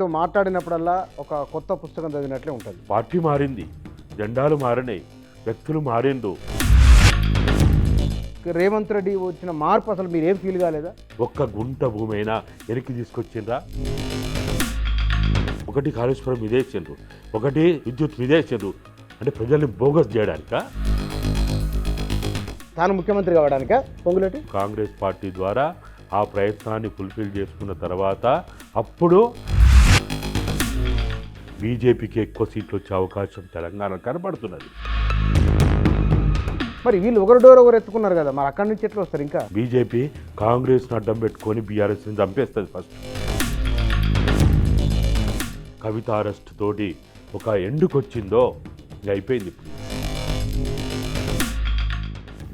మీతో మాట్లాడినప్పుడల్లా ఒక కొత్త పుస్తకం చదివినట్లే ఉంటుంది. పార్టీ మారింది, జెండాలు మారినాయి, వ్యక్తులు మారిండు. రేవంత్ రెడ్డి వచ్చిన మార్పు అసలు మీరు ఏం ఫీల్ కాలేదా? ఒక్క గుంట భూమి అయినా వెనక్కి తీసుకొచ్చిండ్రా? ఒకటి కాళేశ్వరం విదేశండ్రు, ఒకటి విద్యుత్ విదేశండ్రు. అంటే ప్రజల్ని బోగస్ చేయడానిక? తాను ముఖ్యమంత్రి కావడానిక పొంగులేటి? కాంగ్రెస్ పార్టీ ద్వారా ఆ ప్రయత్నాన్ని ఫుల్ఫిల్ చేసుకున్న తర్వాత అప్పుడు బీజేపీకి ఎక్కువ సీట్లు వచ్చే అవకాశం తెలంగాణ కనబడుతున్నది. మరి వీళ్ళు ఒకరు డోర్ ఒకరు ఎత్తుకున్నారు కదా, మరి అక్కడి నుంచి ఎట్లా వస్తారు? ఇంకా బీజేపీ కాంగ్రెస్ని అడ్డం పెట్టుకొని బీఆర్ఎస్ని చంపేస్తుంది. ఫస్ట్ కవిత అరెస్ట్ తోటి ఒక ఎండుకొచ్చిందో ఇంకా అయిపోయింది. ఇప్పుడు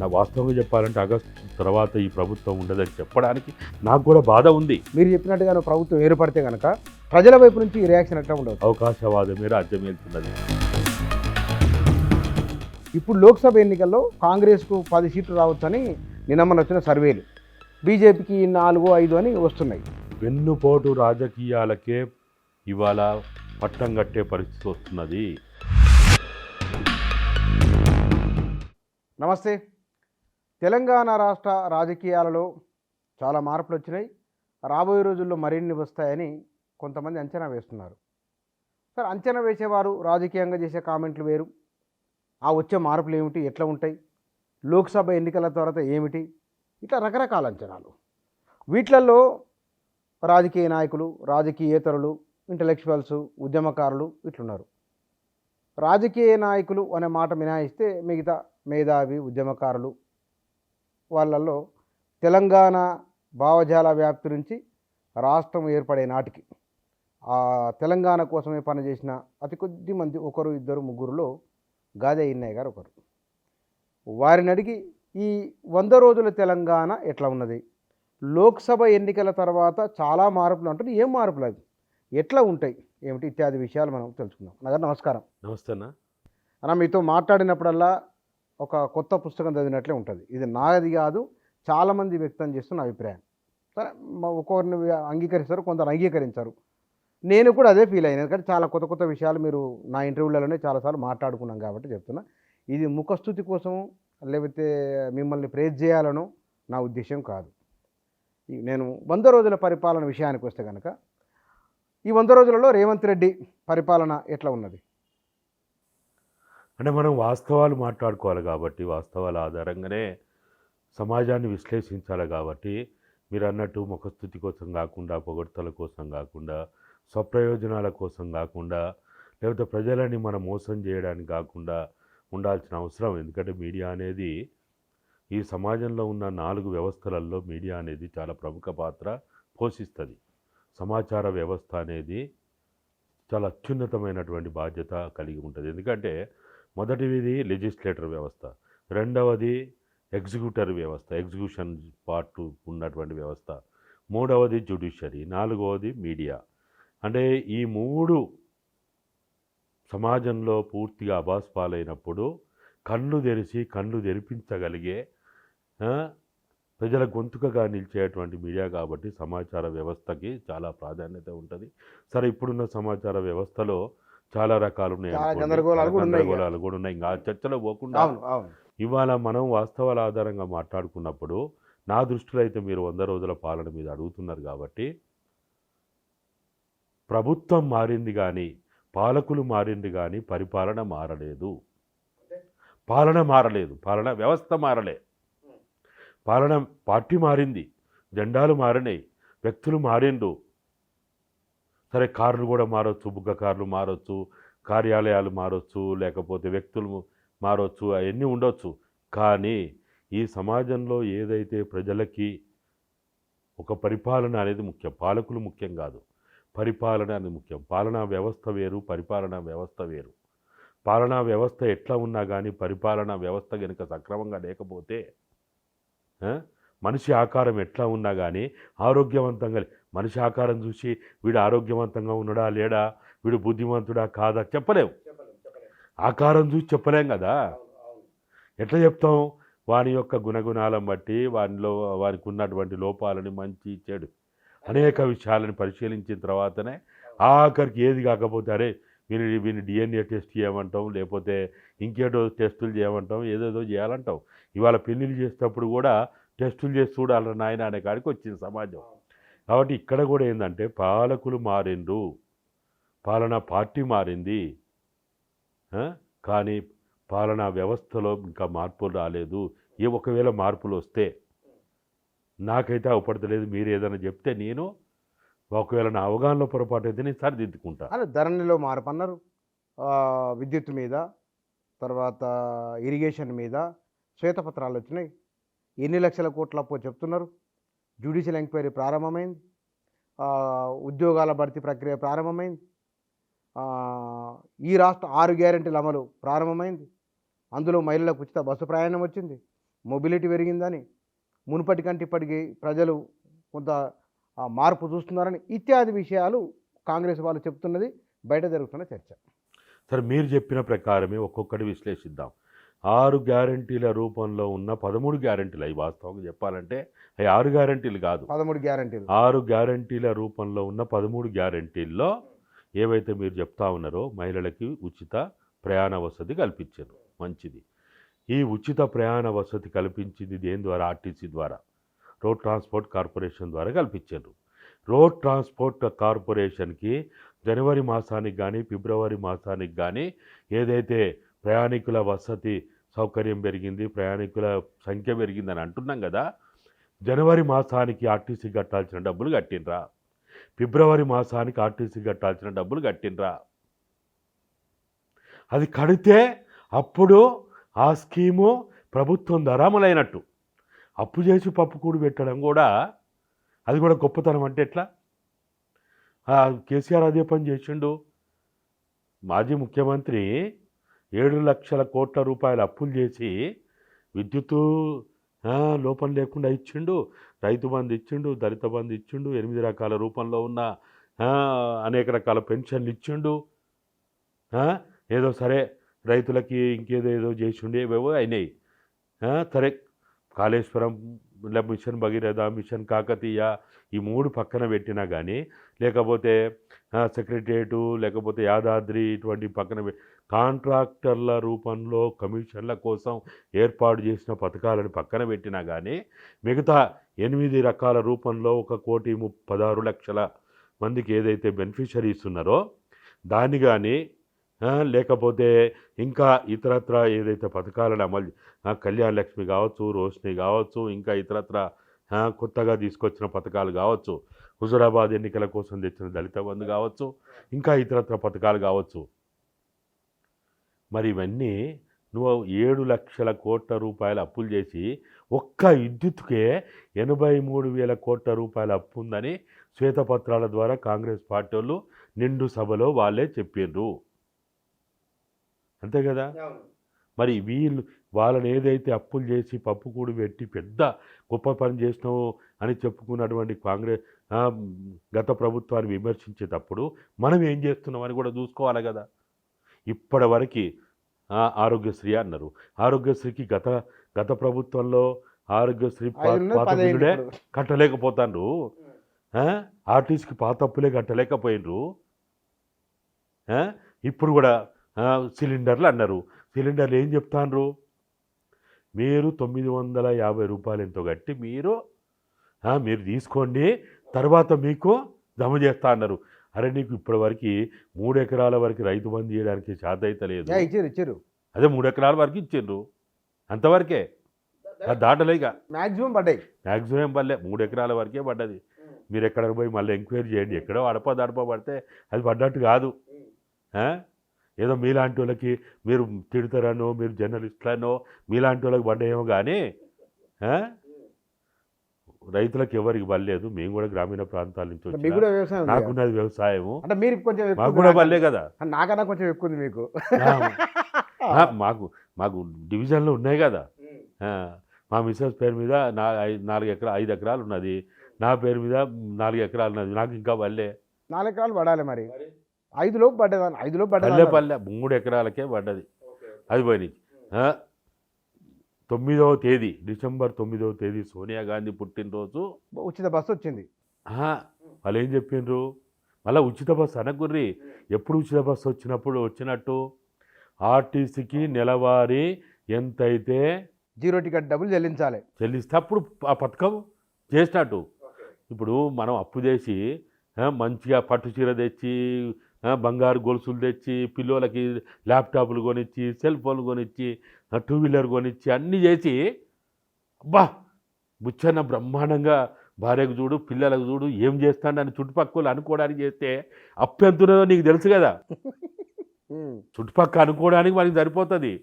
నా వాస్తవంగా చెప్పాలంటే ఆగస్టు తర్వాత ఈ ప్రభుత్వం ఉండదని చెప్పడానికి నాకు కూడా బాధ ఉంది. మీరు చెప్పినట్టుగా ప్రభుత్వం ఏర్పడితే కనుక ప్రజల వైపు నుంచి ఈ రియాక్షన్ ఎట్లా ఉండదు? అవకాశవాదమే రాజ్యం వెళ్తున్నది. ఇప్పుడు లోక్సభ ఎన్నికల్లో కాంగ్రెస్కు 10 సీట్లు రావచ్చని నిన్న వచ్చిన సర్వేలు, బీజేపీకి 4-5 అని వస్తున్నాయి. వెన్నుపోటు రాజకీయాలకే ఇవాళ పట్టం కట్టే పరిస్థితి వస్తున్నది. నమస్తే. తెలంగాణ రాష్ట్ర రాజకీయాలలో చాలా మార్పులు వచ్చినాయి. రాబోయే రోజుల్లో మరిన్ని వస్తాయని కొంతమంది అంచనా వేస్తున్నారు. సరే, అంచనా వేసేవారు రాజకీయంగా చేసే కామెంట్లు వేరు. ఆ వచ్చే మార్పులు ఏమిటి, ఎట్లా ఉంటాయి, లోక్సభ ఎన్నికల తర్వాత ఏమిటి, ఇట్లా రకరకాల అంచనాలు. వీటిలలో రాజకీయ నాయకులు, రాజకీయేతరులు, ఇంటలెక్చువల్స్, ఉద్యమకారులు ఇట్లున్నారు. రాజకీయ నాయకులు అనే మాట మినహాయిస్తే మిగతా మేధావి ఉద్యమకారులు వాళ్ళల్లో తెలంగాణ భావజాల వ్యాప్తి నుంచి రాష్ట్రం ఏర్పడే నాటికి ఆ తెలంగాణ కోసమే పనిచేసిన అతి కొద్ది మంది, 1-2-3లో గాదే ఇన్నయ్య గారు ఒకరు. వారిని అడిగి ఈ 100 రోజుల తెలంగాణ ఎట్లా ఉన్నది, లోక్సభ ఎన్నికల తర్వాత చాలా మార్పులు అంటుంది, ఏం మార్పులు అవి, ఎట్లా ఉంటాయి, ఏమిటి ఇత్యాది విషయాలు మనం తెలుసుకుందాం. నగర్ నమస్కారం. నమస్తే అన్న. అన్న, మీతో మాట్లాడినప్పుడల్లా ఒక కొత్త పుస్తకం చదివినట్లే ఉంటుంది. ఇది నాది కాదు, చాలామంది వ్యక్తం చేస్తున్న అభిప్రాయం. సరే, ఒక్కొక్కరిని అంగీకరిస్తారు, కొందరు అంగీకరించారు. నేను కూడా అదే ఫీల్ అయ్యాను, ఎందుకంటే చాలా కొత్త కొత్త విషయాలు మీరు నా ఇంటర్వ్యూలలోనే చాలాసార్లు మాట్లాడుకున్నాం కాబట్టి చెప్తున్నా. ఇది ముఖస్థుతి కోసము లేకపోతే మిమ్మల్ని ప్రేజ్ చేయాలనో నా ఉద్దేశం కాదు. నేను 100 రోజుల పరిపాలన విషయానికి వస్తే కనుక ఈ 100 రోజులలో రేవంత్ రెడ్డి పరిపాలన ఎట్లా ఉన్నది? అంటే మనం వాస్తవాలు మాట్లాడుకోవాలి కాబట్టి, వాస్తవాల ఆధారంగానే సమాజాన్ని విశ్లేషించాలి కాబట్టి, మీరు అన్నట్టు ముఖస్థుతి కోసం కాకుండా, పొగడ్తల కోసం కాకుండా, స్వప్రయోజనాల కోసం కాకుండా, లేకపోతే ప్రజలని మనం మోసం చేయడానికి కాకుండా ఉండాల్సిన అవసరం. ఎందుకంటే మీడియా అనేది ఈ సమాజంలో ఉన్న 4 వ్యవస్థలలో మీడియా అనేది చాలా ప్రముఖ పాత్ర పోషిస్తుంది. సమాచార వ్యవస్థ అనేది చాలా అత్యున్నతమైనటువంటి బాధ్యత కలిగి ఉంటుంది. ఎందుకంటే మొదటిది లెజిస్లేటర్ వ్యవస్థ, రెండవది ఎగ్జిక్యూటర్ వ్యవస్థ, ఎగ్జిక్యూషన్ పార్ట్ ఉన్నటువంటి వ్యవస్థ, మూడవది జ్యుడిషియరీ, నాలుగవది మీడియా. అంటే ఈ 3 సమాజంలో పూర్తిగా అబాస్పాలైనప్పుడు కళ్ళు తెరిచి కళ్ళు తెరిపించగలిగే ప్రజల గొంతుకగా నిలిచేటువంటి మీడియా కాబట్టి సమాచార వ్యవస్థకి చాలా ప్రాధాన్యత ఉంటుంది. సరే, ఇప్పుడున్న సమాచార వ్యవస్థలో చాలా రకాలు ఉన్నాయి, గందరగోళాలు కూడా ఉన్నాయి. ఇంకా చర్చలో పోకుండా ఇవాళ మనం వాస్తవాల ఆధారంగా మాట్లాడుకున్నప్పుడు నా దృష్టిలో అయితే మీరు 100 రోజుల పాలన మీద అడుగుతున్నారు కాబట్టి, ప్రభుత్వం మారింది కానీ, పాలకులు మారింది కానీ పరిపాలన మారలేదు. పాలన వ్యవస్థ మారలే. పార్టీ మారింది, జెండాలు మారినాయి, వ్యక్తులు మారిండు. సరే, కార్లు కూడా మారొచ్చు, బుగ్గ కార్లు మారొచ్చు, కార్యాలయాలు మారొచ్చు, లేకపోతే వ్యక్తులు మారొచ్చు, అవన్నీ ఉండొచ్చు. కానీ ఈ సమాజంలో ఏదైతే ప్రజలకి ఒక పరిపాలన అనేది ముఖ్యం, పాలకులు ముఖ్యం కాదు, పరిపాలన అనేది ముఖ్యం. పాలనా వ్యవస్థ వేరు, పరిపాలనా వ్యవస్థ వేరు. పాలనా వ్యవస్థ ఎట్లా ఉన్నా కానీ పరిపాలనా వ్యవస్థ కనుక సక్రమంగా లేకపోతే, మనిషి ఆకారం ఎట్లా ఉన్నా కానీ ఆరోగ్యవంతంగా, మనిషి ఆకారం చూసి వీడు ఆరోగ్యవంతంగా ఉన్నాడా లేడా, వీడు బుద్ధిమంతుడా కాదా చెప్పలేము. ఆకారం చూసి చెప్పలేం కదా. ఎట్లా చెప్తాం? వాని యొక్క గుణగుణాలను బట్టి, వానికి ఉన్నటువంటి లోపాలని, మంచి చెడు అనేక విషయాలను పరిశీలించిన తర్వాతనే ఆఖరికి ఏది కాకపోతే అరే వీని డిఎన్ఏ టెస్ట్ చేయమంటాం, లేకపోతే ఇంకేటో టెస్టులు చేయమంటాం, ఏదేదో చేయాలంటాం. ఇవాళ పెళ్ళిళ్ళు చేసేటప్పుడు కూడా టెస్టులు చేసి చూడాలి నాయన అనే కాడికి వచ్చింది సమాజం. కాబట్టి ఇక్కడ కూడా ఏంటంటే పాలకులు మారిండ్రు, పాలనా పార్టీ మారింది, కానీ పాలనా వ్యవస్థలో ఇంకా మార్పులు రాలేదు. ఒకవేళ మార్పులు వస్తే నాకైతే అవపడతలేదు. మీరు ఏదైనా చెప్తే నేను ఒకవేళ నా అవగాహనలో పొరపాటు అయితే నేను సరిదిద్దుకుంటా. అదే ధరణిలో మార్పు అన్నారు, విద్యుత్ మీద, తర్వాత ఇరిగేషన్ మీద శ్వేతపత్రాలు వచ్చినాయి. ఎన్ని లక్షల కోట్ల అప్పు చెప్తున్నారు. జ్యుడిషియల్ ఎంక్వైరీ ప్రారంభమైంది, ఉద్యోగాల భర్తీ ప్రక్రియ ప్రారంభమైంది, ఈ రాష్ట్ర 6 గ్యారెంటీల అమలు ప్రారంభమైంది. అందులో మహిళలకు ఉచిత బస్సు ప్రయాణం వచ్చింది, మొబిలిటీ పెరిగిందని, మునుపటి కంటే ఇప్పటికీ ప్రజలు కొంత మార్పు చూస్తున్నారని ఇత్యాది విషయాలు కాంగ్రెస్ వాళ్ళు చెప్తున్నది, బయట జరుగుతున్న చర్చ. సరే, మీరు చెప్పిన ప్రకారమే ఒక్కొక్కటి విశ్లేషిద్దాం. 6 గ్యారెంటీల రూపంలో ఉన్న 13 గ్యారెంటీలు, అవి వాస్తవంగా చెప్పాలంటే అవి 6 గ్యారెంటీలు కాదు, 13 గ్యారెంటీలు. 6 గ్యారెంటీల రూపంలో ఉన్న 13 గ్యారెంటీల్లో ఏవైతే మీరు చెప్తా ఉన్నారో మహిళలకి ఉచిత ప్రయాణ వసతి కల్పించారు, మంచిది. ఈ ఉచిత ప్రయాణ వసతి కల్పించింది దేని ద్వారా? ఆర్టీసీ ద్వారా, రోడ్ ట్రాన్స్పోర్ట్ కార్పొరేషన్ ద్వారా కల్పించారు. రోడ్ ట్రాన్స్పోర్ట్ కార్పొరేషన్కి జనవరి మాసానికి కానీ ఫిబ్రవరి మాసానికి కానీ ఏదైతే ప్రయాణికుల వసతి సౌకర్యం పెరిగింది, ప్రయాణికుల సంఖ్య పెరిగిందని అంటున్నాం కదా, జనవరి మాసానికి ఆర్టీసీ కట్టాల్సిన డబ్బులు కట్టినరా? ఫిబ్రవరి మాసానికి ఆర్టీసీ కట్టాల్సిన డబ్బులు కట్టినరా? అది కడితే అప్పుడు ఆ స్కీము ప్రభుత్వం ద్వారా అమలైనట్టు. అప్పు చేసి పప్పు కూడి పెట్టడం కూడా, అది కూడా గొప్పతనం అంటే ఎట్లా? కేసీఆర్ అదే పని చేసిండు. మాజీ ముఖ్యమంత్రి 7 లక్షల కోట్ల రూపాయల అప్పులు చేసి విద్యుత్తు లోపం లేకుండా ఇచ్చిండు, రైతు బంధు ఇచ్చిండు, దళిత బంధు ఇచ్చిండు, 8 రకాల రూపంలో ఉన్న అనేక రకాల పెన్షన్లు ఇచ్చిండు. ఏదో సరే రైతులకి ఇంకేదో చేసిండు, ఏవేవో అయినాయి. సరే, కాళేశ్వరం, మిషన్ భగీరథ, మిషన్ కాకతీయ, ఈ 3 పక్కన పెట్టినా కానీ, లేకపోతే సెక్రటరియటు, లేకపోతే యాదాద్రి, ఇటువంటి పక్కన కాంట్రాక్టర్ల రూపంలో కమిషన్ల కోసం ఏర్పాటు చేసిన పథకాలను పక్కన పెట్టినా కానీ, మిగతా 8 రకాల రూపంలో 1,16,00,000 మందికి ఏదైతే బెనిఫిషరీస్ ఉన్నారో దాన్ని కానీ, లేకపోతే ఇంకా ఇతరత్ర ఏదైతే పథకాలను అమలు, కళ్యాణ లక్ష్మి కావచ్చు, రోషిని కావచ్చు, ఇంకా ఇతరత్ర కొత్తగా తీసుకొచ్చిన పథకాలు కావచ్చు, హుజురాబాద్ ఎన్నికల కోసం తెచ్చిన దళిత బంధు కావచ్చు, ఇంకా ఇతరత్ర పథకాలు కావచ్చు. మరి ఇవన్నీ నువ్వు 7 లక్షల కోట్ల రూపాయల అప్పులు చేసి ఒక్క విద్యుత్కే 83,000 కోట్ల రూపాయల అప్పు ఉందని శ్వేతపత్రాల ద్వారా కాంగ్రెస్ పార్టీ వాళ్ళు నిండు సభలో వాళ్ళే చెప్పిండ్రు, అంతే కదా? మరి వాళ్ళని ఏదైతే అప్పులు చేసి పప్పు కూడి పెట్టి పెద్ద గొప్ప పని చేసినావు అని చెప్పుకున్నటువంటి కాంగ్రెస్ గత ప్రభుత్వాన్ని విమర్శించేటప్పుడు మనం ఏం చేస్తున్నామని కూడా చూసుకోవాలి కదా. ఇప్పటివరకు ఆరోగ్యశ్రీ అన్నారు, ఆరోగ్యశ్రీకి గత ప్రభుత్వంలో ఆరోగ్యశ్రీ పాత బిల్లుడే కట్టలేకపోతాండ్రు, ఆర్టీసీకి పాత అప్పులే కట్టలేకపోయినరు. ఇప్పుడు కూడా సిలిండర్లు అన్నారు, సిలిండర్లు ఏం చెప్తాండ్రు? మీరు 950 రూపాయలు ఎంతో కట్టి మీరు తీసుకోండి, తర్వాత మీకు జమ చేస్తా అన్నారు. అరే, నీకు ఇప్పటివరకు 3 ఎకరాల వరకు రైతు బంధు చేయడానికి చేత అయితే లేదు. ఇచ్చారు, అదే 3 ఎకరాల వరకు ఇచ్చిండ్రు, అంతవరకే, దాటలేక మ్యాక్సిమం పడ్డాయి. మ్యాక్సిమం ఏం పడలే, 3 ఎకరాల వరకే పడ్డది. మీరు ఎక్కడికి పోయి మళ్ళీ ఎంక్వైరీ చేయండి, ఎక్కడో అడప పడితే అది పడ్డట్టు కాదు. ఏదో మీలాంటి వాళ్ళకి మీరు తిడతారనో, మీరు జర్నలిస్టులనో మీలాంటి వాళ్ళకి పడ్డాయేమో కానీ రైతులకు ఎవరికి పడలేదు. మేము కూడా గ్రామీణ ప్రాంతాల నుంచి వచ్చి, నాకున్నది వ్యవసాయము, మాకు కూడా పడలే కదా. నాకన్నా కొంచెం ఎక్కువ ఉంది మీకు. మాకు డివిజన్లు ఉన్నాయి కదా. మా మిస్సెస్ పేరు మీద 5 ఎకరాలు ఉన్నది, నా పేరు మీద 4 ఎకరాలు ఉన్నది, నాకు ఇంకా పడలే. 4 ఎకరాలు పడాలి, మరి 5 లోపు పడ్డదాన్ని, 5 లోపు పడ్డది. పల్లె 3 ఎకరాలకే పడ్డది. అది పోయింది. 9వ తేదీ, డిసెంబర్ 9వ తేదీ సోనియా గాంధీ పుట్టినరోజు ఉచిత బస్సు వచ్చింది. వాళ్ళు ఏం చెప్పిండ్రు? మళ్ళీ ఉచిత బస్సు అనగుర్రి. ఎప్పుడు ఉచిత బస్సు వచ్చినట్టు ఆర్టీసీకి నెలవారీ ఎంతైతే 0 టికెట్ డబ్బులు చెల్లించాలి. చెల్లిస్తే అప్పుడు ఆ పథకం చేసినట్టు. ఇప్పుడు మనం అప్పు చేసి మంచిగా పట్టు చీర తెచ్చి బంగారు గొలుసులు తెచ్చి పిల్లలకి ల్యాప్టాప్లు కొనిచ్చి సెల్ ఫోన్లు కొనిచ్చి 2 వీలర్ కొనిచ్చి అన్నీ చేసి అబ్బా బుచ్చన్న బ్రహ్మాండంగా భార్యకు చూడు పిల్లలకు చూడు ఏం చేస్తాడని చుట్టుపక్కల అనుకోవడానికి చేస్తే అప్పు ఎంత ఉన్నదో నీకు తెలుసు కదా. చుట్టుపక్కల అనుకోవడానికి మనకి సరిపోతుంది,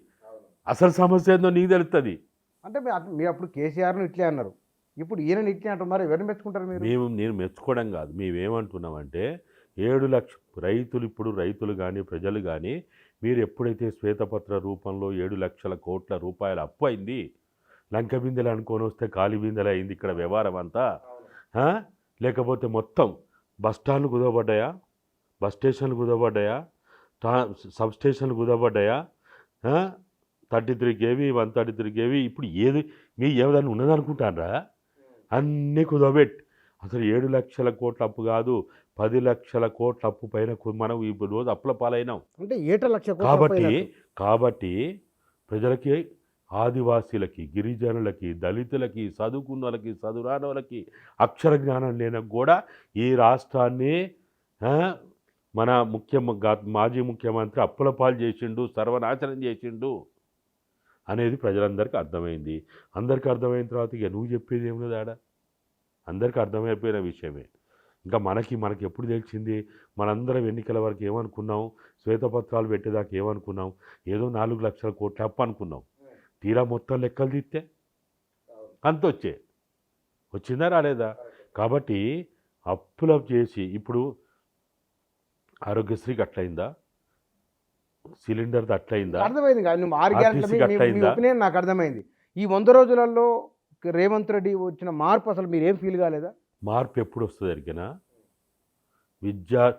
అసలు సమస్య ఏందో నీకు తెలుస్తుంది. అంటే మీరు అప్పుడు కేసీఆర్ను ఇట్లే అన్నారు, ఇప్పుడు ఈయనని ఇట్లే అంటున్నారు. ఎవరిని మెచ్చుకుంటారు మీరు? నేను మెచ్చుకోవడం కాదు, మేమేమంటున్నామంటే 7 లక్షల రైతులు, ఇప్పుడు రైతులు కానీ ప్రజలు కానీ మీరు ఎప్పుడైతే శ్వేతపత్ర రూపంలో 7 లక్షల కోట్ల రూపాయల అప్పు అయింది, లంక బిందెలు అనుకొని వస్తే కాలి బిందెలు అయింది ఇక్కడ వ్యవహారం అంతా. లేకపోతే మొత్తం బస్ స్టాండ్లు కుదవబడ్డాయా, బస్ స్టేషన్లు కుదవబడ్డాయా, సబ్ స్టేషన్లు కుదవబడ్డాయా, 33 kV 133 kV ఇప్పుడు ఏది మీ ఏదైనా ఉన్నదనుకుంటారా? అన్నీ కుదవబెట్టి అసలు 7 లక్షల కోట్ల అప్పు కాదు 10 లక్షల కోట్ల అప్పు పైన మనం ఇప్పుడు రోజు అప్పుల పాలైనాం. అంటే 7 లక్షల కోట్ల కాబట్టి ప్రజలకి, ఆదివాసీలకి, గిరిజనులకి, దళితులకి, చదువుకున్న వాళ్ళకి, చదువురాని వాళ్ళకి, అక్షర జ్ఞానం లేని కూడా ఈ రాష్ట్రాన్ని మన మాజీ ముఖ్యమంత్రి అప్పుల పాలు చేసిండు, సర్వనాశనం చేసిండు అనేది ప్రజలందరికీ అర్థమైంది. అందరికీ అర్థమైన తర్వాత ఇక నువ్వు చెప్పేది ఏం కదా ఆడ, అందరికీ అర్థమైపోయిన విషయమే. ఇంకా మనకి ఎప్పుడు తెలిసింది, మనందరం ఎన్నికల వరకు ఏమనుకున్నాం, శ్వేతపత్రాలు పెట్టేదాకా ఏమనుకున్నాం, ఏదో 4 లక్షల కోట్ల అప్పు అనుకున్నాం. తీరా మొత్తం లెక్కలు తీస్తే అంత వచ్చిందా రాలేదా? కాబట్టి అప్పులు చేసి ఇప్పుడు ఆరోగ్యశ్రీకి అట్లయిందా, సిలిండర్ది అట్లయిందా? అర్థమైంది కాదు, నువ్వు 6 గ్యారెంటీలు నాకు అర్థమైంది. ఈ 100 రోజులలో రేవంత్ రెడ్డి వచ్చిన మార్పు అసలు మీరు ఏం ఫీల్ కాలేదా? మార్పు ఎప్పుడు వస్తుంది ఎరిగినా,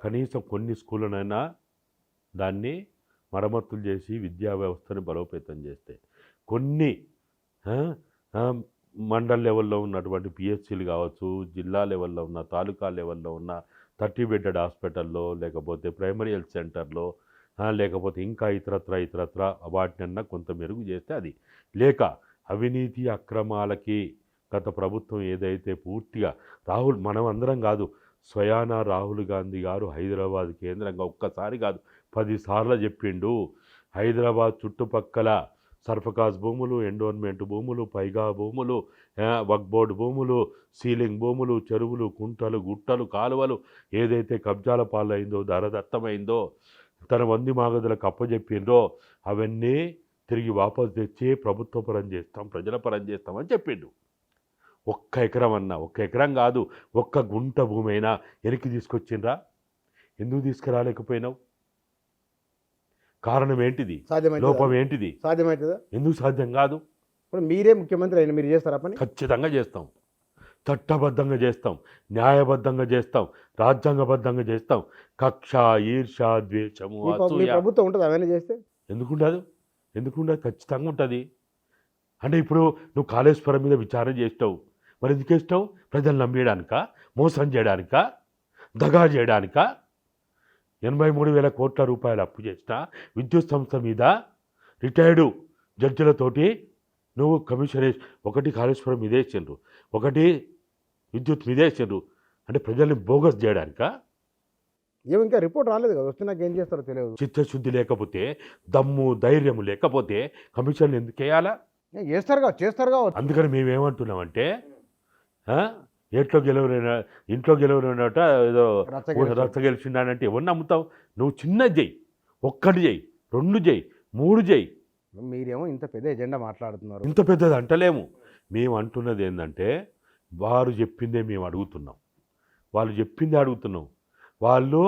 కనీసం కొన్ని స్కూళ్ళనైనా దాన్ని మరమ్మతులు చేసి విద్యా వ్యవస్థని బలోపేతం చేస్తే, కొన్ని మండల్ లెవెల్లో ఉన్నటువంటి పిహెచ్సీలు కావచ్చు, జిల్లా లెవెల్లో ఉన్న, తాలూకా లెవెల్లో ఉన్న 30 బెడ్డెడ్ హాస్పిటల్లో, లేకపోతే ప్రైమరీ హెల్త్ సెంటర్లో, లేకపోతే ఇంకా ఇతరత్ర వాటినన్నా కొంత మెరుగు చేస్తే అది. లేక అవినీతి అక్రమాలకి గత ప్రభుత్వం ఏదైతే పూర్తిగా మనం అందరం కాదు, స్వయాన రాహుల్ గాంధీ గారు హైదరాబాద్ కేంద్రంగా ఒక్కసారి కాదు 10 సార్లు చెప్పిండు, హైదరాబాద్ చుట్టుపక్కల సర్ఫకాజ్ భూములు, ఎండోన్మెంట్ భూములు, పైగా భూములు, వక్ఫ్ బోర్డు భూములు, సీలింగ్ భూములు, చెరువులు, కుంటలు, గుట్టలు, కాలువలు ఏదైతే కబ్జాల పాలైందో, దరదత్తమైందో, తన వంది మాగదులకు అప్పచెప్పిండ్రో అవన్నీ తిరిగి వాపసు తెచ్చి ప్రభుత్వ పరం చేస్తాం, ప్రజల పరం చేస్తామని చెప్పిండు. 1 ఎకరం అన్నా, 1 ఎకరం కాదు 1 గుంట భూమి అయినా వెనక్కి తీసుకొచ్చిండ్రా? ఎందుకు తీసుకురాలేకపోయినావు? కారణం ఏంటిది? లోపం ఏంటిది? సాధ్యమవుతుందా? ఎందుకు సాధ్యం కాదు? ఇప్పుడు మీరే ముఖ్యమంత్రి అయినా మీరు చేస్తారా పని? ఖచ్చితంగా చేస్తాం, చట్టబద్ధంగా చేస్తాం, న్యాయబద్ధంగా చేస్తాం, రాజ్యాంగబద్ధంగా చేస్తాం. కక్ష, ఈర్ష, ద్వేషము, అసూయ ప్రభుత్వం ఉంటుంది అవన్నీ చేస్తే ఎందుకుండదు? ఖచ్చితంగా ఉంటుంది. అంటే ఇప్పుడు నువ్వు కాళేశ్వరం మీద విచారణ చేస్తావు, మరి ఎందుకు చేస్తావు? ప్రజలు నమ్మేయడానికా, మోసం చేయడానికా, దగా చేయడానికా? 83,000 కోట్ల రూపాయలు అప్పు చేసిన విద్యుత్ సంస్థ మీద రిటైర్డు జడ్జిలతోటి నువ్వు కమిషన్ ఒకటి కాళేశ్వరం మీద వేసిండ్రు, ఒకటి విద్యుత్ మీద వేసిండ్రు. అంటే ప్రజల్ని బోగస్ చేయడానికా? ఇంకా రిపోర్ట్ రాలేదు కదా, వస్తే నాకు ఏం చేస్తారో తెలియదు. చిత్తశుద్ధి లేకపోతే, దమ్ము ధైర్యం లేకపోతే కమిషన్లు ఎందుకు వేయాలా? చేస్తారు కావచ్చు. అందుకని మేమేమంటున్నామంటే ఇంట్లో గెలవలేనట ఏదో రచ్చ గెలిచిండానంటే ఎవరిని నమ్ముతావు? నువ్వు చిన్నది చెయ్యి, 1 చెయ్యి, 2 చెయ్యి, 3 చెయ్యి. మీరేమో ఇంత పెద్ద ఎజెండా మాట్లాడుతున్నారు. ఇంత పెద్దది అంటలేము. మేము అంటున్నది ఏంటంటే వారు చెప్పిందే మేము అడుగుతున్నాం, వాళ్ళు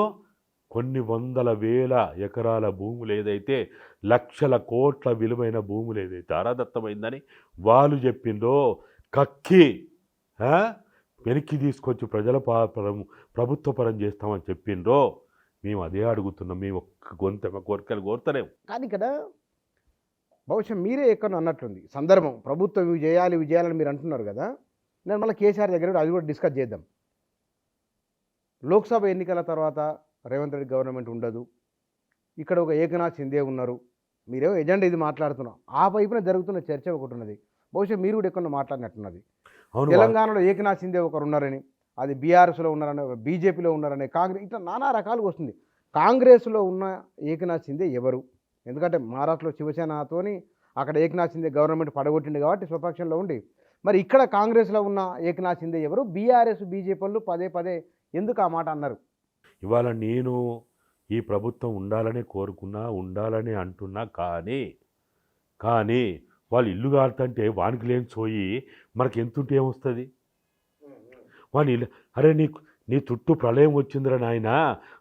కొన్ని 100,000 ఎకరాల భూములు ఏదైతే లక్షల కోట్ల విలువైన భూములు ఏదైతే అరాదత్తమైందని వాళ్ళు చెప్పిందో కక్కి వెనక్కి తీసుకొచ్చి ప్రజల ప్రభుత్వ పరం చేస్తామని చెప్పిండ్రో మేము అదే అడుగుతున్నాం. మేము ఒక్క కోరికలు కోరుతలేము. కానీ ఇక్కడ బహుశా మీరే ఎక్కడ అన్నట్లుంది సందర్భం. ప్రభుత్వం ఇవి చేయాలని మీరు అంటున్నారు కదా, నేను మళ్ళీ కేసీఆర్ దగ్గర అది కూడా డిస్కస్ చేద్దాం. లోక్సభ ఎన్నికల తర్వాత రేవంత్ రెడ్డి గవర్నమెంట్ ఉండదు, ఇక్కడ ఒక ఏకనాథ్ షిందే ఉన్నారు, మీరేమో ఎజెండా ఇది మాట్లాడుతున్నాం, ఆ వైపున జరుగుతున్న చర్చ ఒకటి ఉన్నది. బహుశా మీరు కూడా ఎక్కడ మాట్లాడినట్టున్నది. అవును తెలంగాణలో ఏకనాథ్ షిందే ఒకరు ఉన్నారని, అది బీఆర్ఎస్లో ఉన్నారని, బీజేపీలో ఉన్నారని, కాంగ్రెస్, ఇట్లా నానా రకాలుగా వస్తుంది. కాంగ్రెస్లో ఉన్న ఏకనాథ్ షిందే ఎవరు? ఎందుకంటే మహారాష్ట్రలో శివసేనతోని అక్కడ ఏకనాథ్ షిందే గవర్నమెంట్ పడగొట్టింది కాబట్టి స్వపక్షంలో ఉండి, మరి ఇక్కడ కాంగ్రెస్లో ఉన్న ఏకనాథ్ షిందే ఎవరు? బీఆర్ఎస్ బీజేపీలు పదే పదే ఎందుకు ఆ మాట అన్నారు? ఇవాళ నేను ఈ ప్రభుత్వం ఉండాలని కోరుకున్నా, ఉండాలని అంటున్నా, కానీ వాళ్ళు ఇల్లు కాడుతుంటే వానికి లేని సోయి మనకి ఎంతుంటే ఏమొస్తుంది? వాని ఇల్లు, అరే నీ చుట్టూ ప్రళయం వచ్చిందిరా నాయన,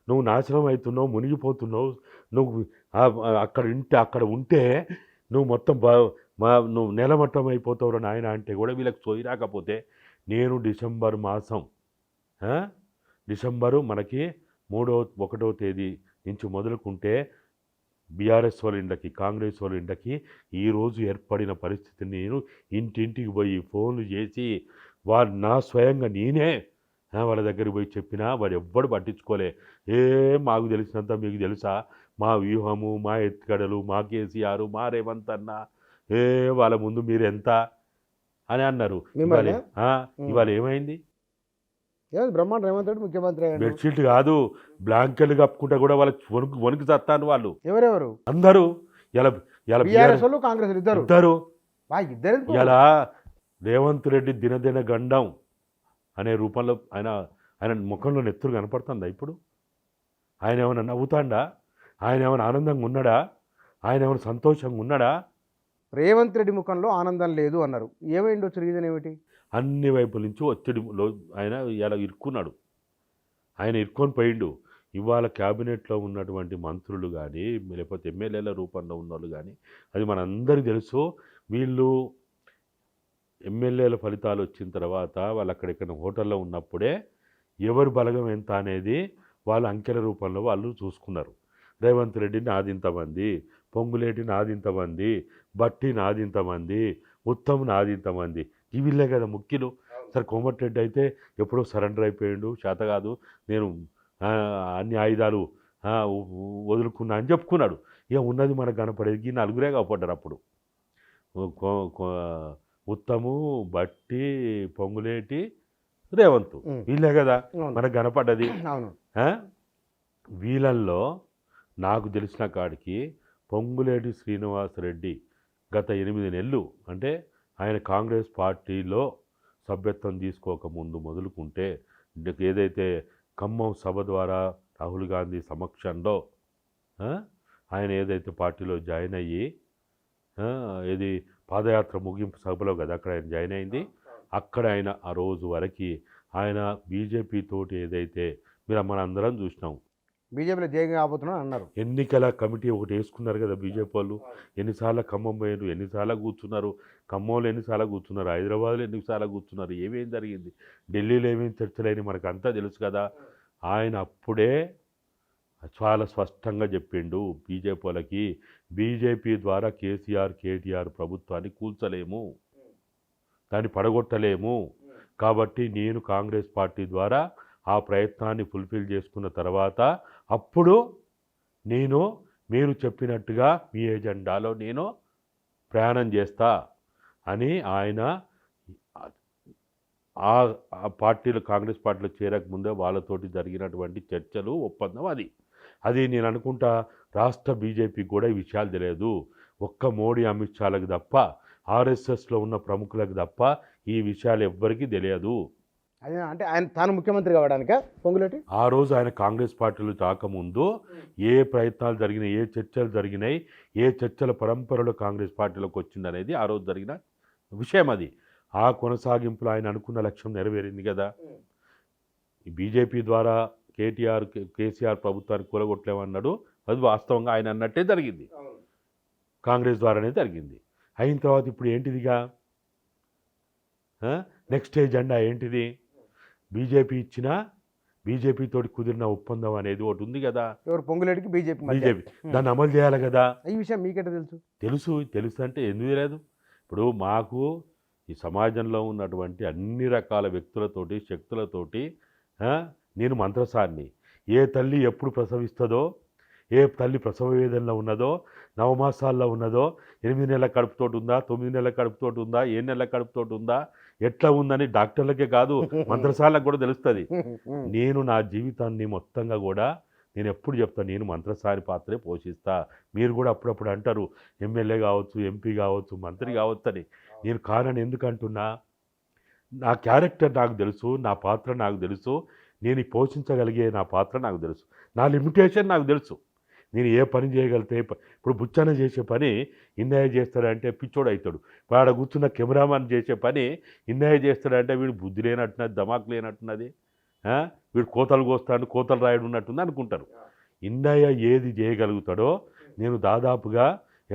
నువ్వు నాశనం అవుతున్నావు, మునిగిపోతున్నావు, నువ్వు అక్కడ ఉంటే నువ్వు మొత్తం నువ్వు నెలమట్టం అయిపోతావురా నాయన అంటే కూడా వీళ్ళకి సోయి రాకపోతే, నేను డిసెంబర్ మాసం డిసెంబరు మనకి 1వ తేదీ నుంచి మొదలుకుంటే బీఆర్ఎస్ వాళ్ళ ఇండ్లకి, కాంగ్రెస్ వాళ్ళ ఇండ్లకి ఈరోజు ఏర్పడిన పరిస్థితిని నేను ఇంటింటికి పోయి ఫోన్లు చేసి నా స్వయంగా నేనే వాళ్ళ దగ్గరికి పోయి చెప్పినా వాడు ఎవ్వడు పట్టించుకోలే. మాకు తెలిసినంత మీకు తెలుసా, మా వ్యూహము, మా ఎత్తుగడలు, మా కేసీఆర్, మా రేవంత్ అన్న, వాళ్ళ ముందు మీరు ఎంత అని అన్నారు. ఇవాళ ఏమైంది? బ్రహ్మాండ రేవంత్ రెడ్డి ముఖ్యమంత్రి. బెడ్షీట్ కాదు, బ్లాంకెట్లు కప్పుకుంటా కూడా వాళ్ళకి వణుకు చస్తాను వాళ్ళు. ఎవరెవరు? అందరూ కాంగ్రెస్ ఇద్దరు ఇలా రేవంత్ రెడ్డి దినదిన గండం అనే రూపంలో ఆయన ముఖంలో నెత్తురు కనపడుతుందా ఇప్పుడు? ఆయన ఏమైనా నవ్వుతాడా? ఆయన ఏమైనా ఆనందంగా ఉన్నాడా? ఆయన ఏమైనా సంతోషంగా ఉన్నాడా? రేవంత్ రెడ్డి ముఖంలో ఆనందం లేదు అన్నారు. ఏమైండొచ్చు? రీజన్ ఏమిటి? అన్ని వైపుల నుంచి ఒత్తిడిలో ఆయన ఇలా ఇరుక్కున్నాడు. ఆయన ఇరుక్కొని పోయిండు. ఇవాళ క్యాబినెట్లో ఉన్నటువంటి మంత్రులు కానీ, లేకపోతే ఎమ్మెల్యేల రూపంలో ఉన్నోళ్ళు కానీ, అది మనందరికీ తెలుసు. వీళ్ళు ఎమ్మెల్యేల ఫలితాలు వచ్చిన తర్వాత వాళ్ళు అక్కడెక్కడ హోటల్లో ఉన్నప్పుడే ఎవరు బలగం ఎంత అనేది వాళ్ళు అంకెల రూపంలో వాళ్ళు చూసుకున్నారు. రేవంత్ రెడ్డి నాదింతమంది, పొంగులేటి నాదింతమంది, బట్టి నాదింతమంది, ఉత్తమ్ నాదింతమంది, వీళ్ళే కదా ముఖ్యులు. సరే కోమటిరెడ్డి అయితే ఎప్పుడో సరెండర్ అయిపోయాడు, చేత కాదు, నేను అన్ని ఆయుధాలు వదులుకున్నా అని చెప్పుకున్నాడు. ఇక ఉన్నది మనకు కనపడేది నలుగురే కాపాడ్డారు అప్పుడు. ఉత్తము, బట్టి, పొంగులేటి, రేవంత్, వీళ్ళే కదా మనకు కనపడ్డది. వీళ్ళల్లో నాకు తెలిసిన కాడికి పొంగులేటి శ్రీనివాసరెడ్డి గత 8 నెలలు, అంటే ఆయన కాంగ్రెస్ పార్టీలో సభ్యత్వం తీసుకోకముందు మొదలుకుంటే, ఏదైతే ఖమ్మం సభ ద్వారా రాహుల్ గాంధీ సమక్షంలో ఆయన ఏదైతే పార్టీలో జాయిన్ అయ్యి, ఇది పాదయాత్ర ముగింపు సభలో కదా అక్కడ ఆయన జాయిన్ అయింది. అక్కడ ఆయన ఆ రోజు వరకు ఆయన బీజేపీ తోటి ఏదైతే మన అందరం చూసినాం, బీజేపీలో జైగా కాబోతున్నాను అన్నారు. ఎన్నికల కమిటీ ఒకటి వేసుకున్నారు కదా బీజేపీ వాళ్ళు. ఎన్నిసార్లు ఖమ్మం పోయారు, ఎన్నిసార్లు కూర్చున్నారు, ఖమ్మంలో ఎన్నిసార్లు కూర్చున్నారు, హైదరాబాద్లో ఎన్నిసార్లు కూర్చున్నారు, ఏమేం జరిగింది, ఢిల్లీలో ఏమేమి చర్చలైన మనకు అంతా తెలుసు కదా. ఆయన అప్పుడే చాలా స్పష్టంగా చెప్పిండు బీజేపీ వాళ్ళకి, బీజేపీ ద్వారా కేటీఆర్ ప్రభుత్వాన్ని కూల్చలేము, దాన్ని పడగొట్టలేము, కాబట్టి నేను కాంగ్రెస్ పార్టీ ద్వారా ఆ ప్రయత్నాన్ని ఫుల్ఫిల్ చేసుకున్న తర్వాత అప్పుడు మీరు చెప్పినట్టుగా మీ ఎజెండాలో నేను ప్రయాణం చేస్తా అని ఆయన ఆ పార్టీలు, కాంగ్రెస్ పార్టీలో చేరకముందే వాళ్ళతోటి జరిగినటువంటి చర్చలు, ఒప్పందం అది నేను అనుకుంటా రాష్ట్ర బీజేపీకి కూడా ఈ విషయాలు తెలియదు. ఒక్క మోడీ, అమిత్ షాలకు తప్ప, ఆర్ఎస్ఎస్లో ఉన్న ప్రముఖులకు తప్ప ఈ విషయాలు ఎవ్వరికీ తెలియదు. అంటే ఆయన తాను ముఖ్యమంత్రి కావడానికా పొంగులేటి? ఆ రోజు ఆయన కాంగ్రెస్ పార్టీలో రాకముందు ఏ ప్రయత్నాలు జరిగినాయి, ఏ చర్చలు జరిగినాయి, ఏ చర్చల పరంపరలో కాంగ్రెస్ పార్టీలోకి వచ్చిందనేది ఆ రోజు జరిగిన విషయం. అది ఆ కొనసాగింపులో ఆయన అనుకున్న లక్ష్యం నెరవేరింది కదా. బీజేపీ ద్వారా కేసీఆర్ ప్రభుత్వాన్ని కూలగొట్టలేమన్నాడు, అది వాస్తవంగా ఆయన అన్నట్టే జరిగింది, కాంగ్రెస్ ద్వారానే జరిగింది. అయిన తర్వాత ఇప్పుడు ఏంటిదిగా నెక్స్ట్ ఎజెండా ఏంటిది? బీజేపీ తోటి కుదిరిన ఒప్పందం అనేది ఒకటి ఉంది కదా. ఎవరు? పొంగులేటికి బీజేపీ. దాన్ని అమలు చేయాలి కదా. ఈ విషయం మీకెట తెలుసు అంటే ఎందుకు తెలియదు? ఇప్పుడు మాకు ఈ సమాజంలో ఉన్నటువంటి అన్ని రకాల వ్యక్తులతోటి, శక్తులతోటి నేను మంత్రసాన్ని. ఏ తల్లి ఎప్పుడు ప్రసవిస్తుందో, ఏ తల్లి ప్రసవ వేదనలో ఉన్నదో, నవమాసాల్లో ఉన్నదో, 8 నెలల కడుపుతోటి ఉందా, 9 నెలల కడుపుతోటి ఉందా, 7 నెలల కడుపుతోటి ఉందా, ఎట్లా ఉందని డాక్టర్లకే కాదు మంత్రసాలకు కూడా తెలుస్తుంది. నేను నా జీవితాన్ని మొత్తంగా కూడా నేను ఎప్పుడు చెప్తాను, నేను మంత్రసారి పాత్రే పోషిస్తా. మీరు కూడా అప్పుడప్పుడు అంటారు ఎమ్మెల్యే కావచ్చు, ఎంపీ కావచ్చు, మంత్రి కావచ్చు అని. నేను కానని ఎందుకు అంటున్నా, నా క్యారెక్టర్ నాకు తెలుసు, నా పాత్ర నాకు తెలుసు, నేను పోషించగలిగే నా పాత్ర నాకు తెలుసు, నా లిమిటేషన్ నాకు తెలుసు. నేను ఏ పని చేయగలిగితే ఇప్పుడు బుచ్చన చేసే పని ఇన్నయ్య చేస్తాడంటే పిచ్చోడు అవుతాడు. వాడ కూర్చున్న కెమెరామాన్ చేసే పని ఇన్నయ్య చేస్తాడంటే వీడు బుద్ధి లేనట్టున్నది, దమాకు లేనట్టున్నది, వీడు కోతలు కోస్తాడు, కోతలు రాయడు ఉన్నట్టుంది అనుకుంటారు. ఇన్నయ్య ఏది చేయగలుగుతాడో నేను దాదాపుగా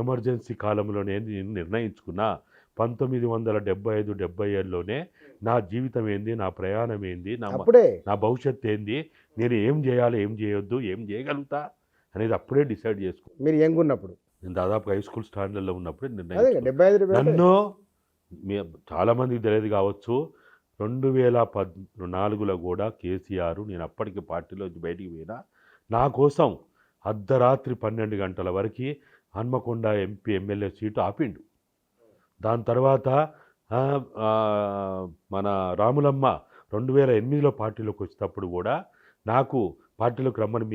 ఎమర్జెన్సీ కాలంలో నేను నిర్ణయించుకున్నా. 1975-77లోనే నా జీవితం ఏంది, నా ప్రయాణం ఏంది, నా భవిష్యత్తు ఏంది, నేను ఏం చేయాలి, ఏం చేయొద్దు, ఏం చేయగలుగుతా అనేది అప్పుడే డిసైడ్ చేసుకో. మీరు యంగ్ ఉన్నప్పుడు, నేను దాదాపు హై స్కూల్ స్టాండర్డ్లో ఉన్నప్పుడే నిర్ణయించుకున్నాను. నన్ను చాలామందికి తెలియదు కావచ్చు, 2014లో కూడా కేసీఆర్, నేను అప్పటికి పార్టీలోంచి బయటికి పోయినా, నా కోసం అర్ధరాత్రి 12 గంటల వరకు హన్మకొండ ఎంపీ ఎమ్మెల్యే సీటు ఆపిండు. దాని తర్వాత మన రాములమ్మ 2008లో పార్టీలోకి వచ్చేటప్పుడు కూడా నాకు పార్టీలోకి రమ్మని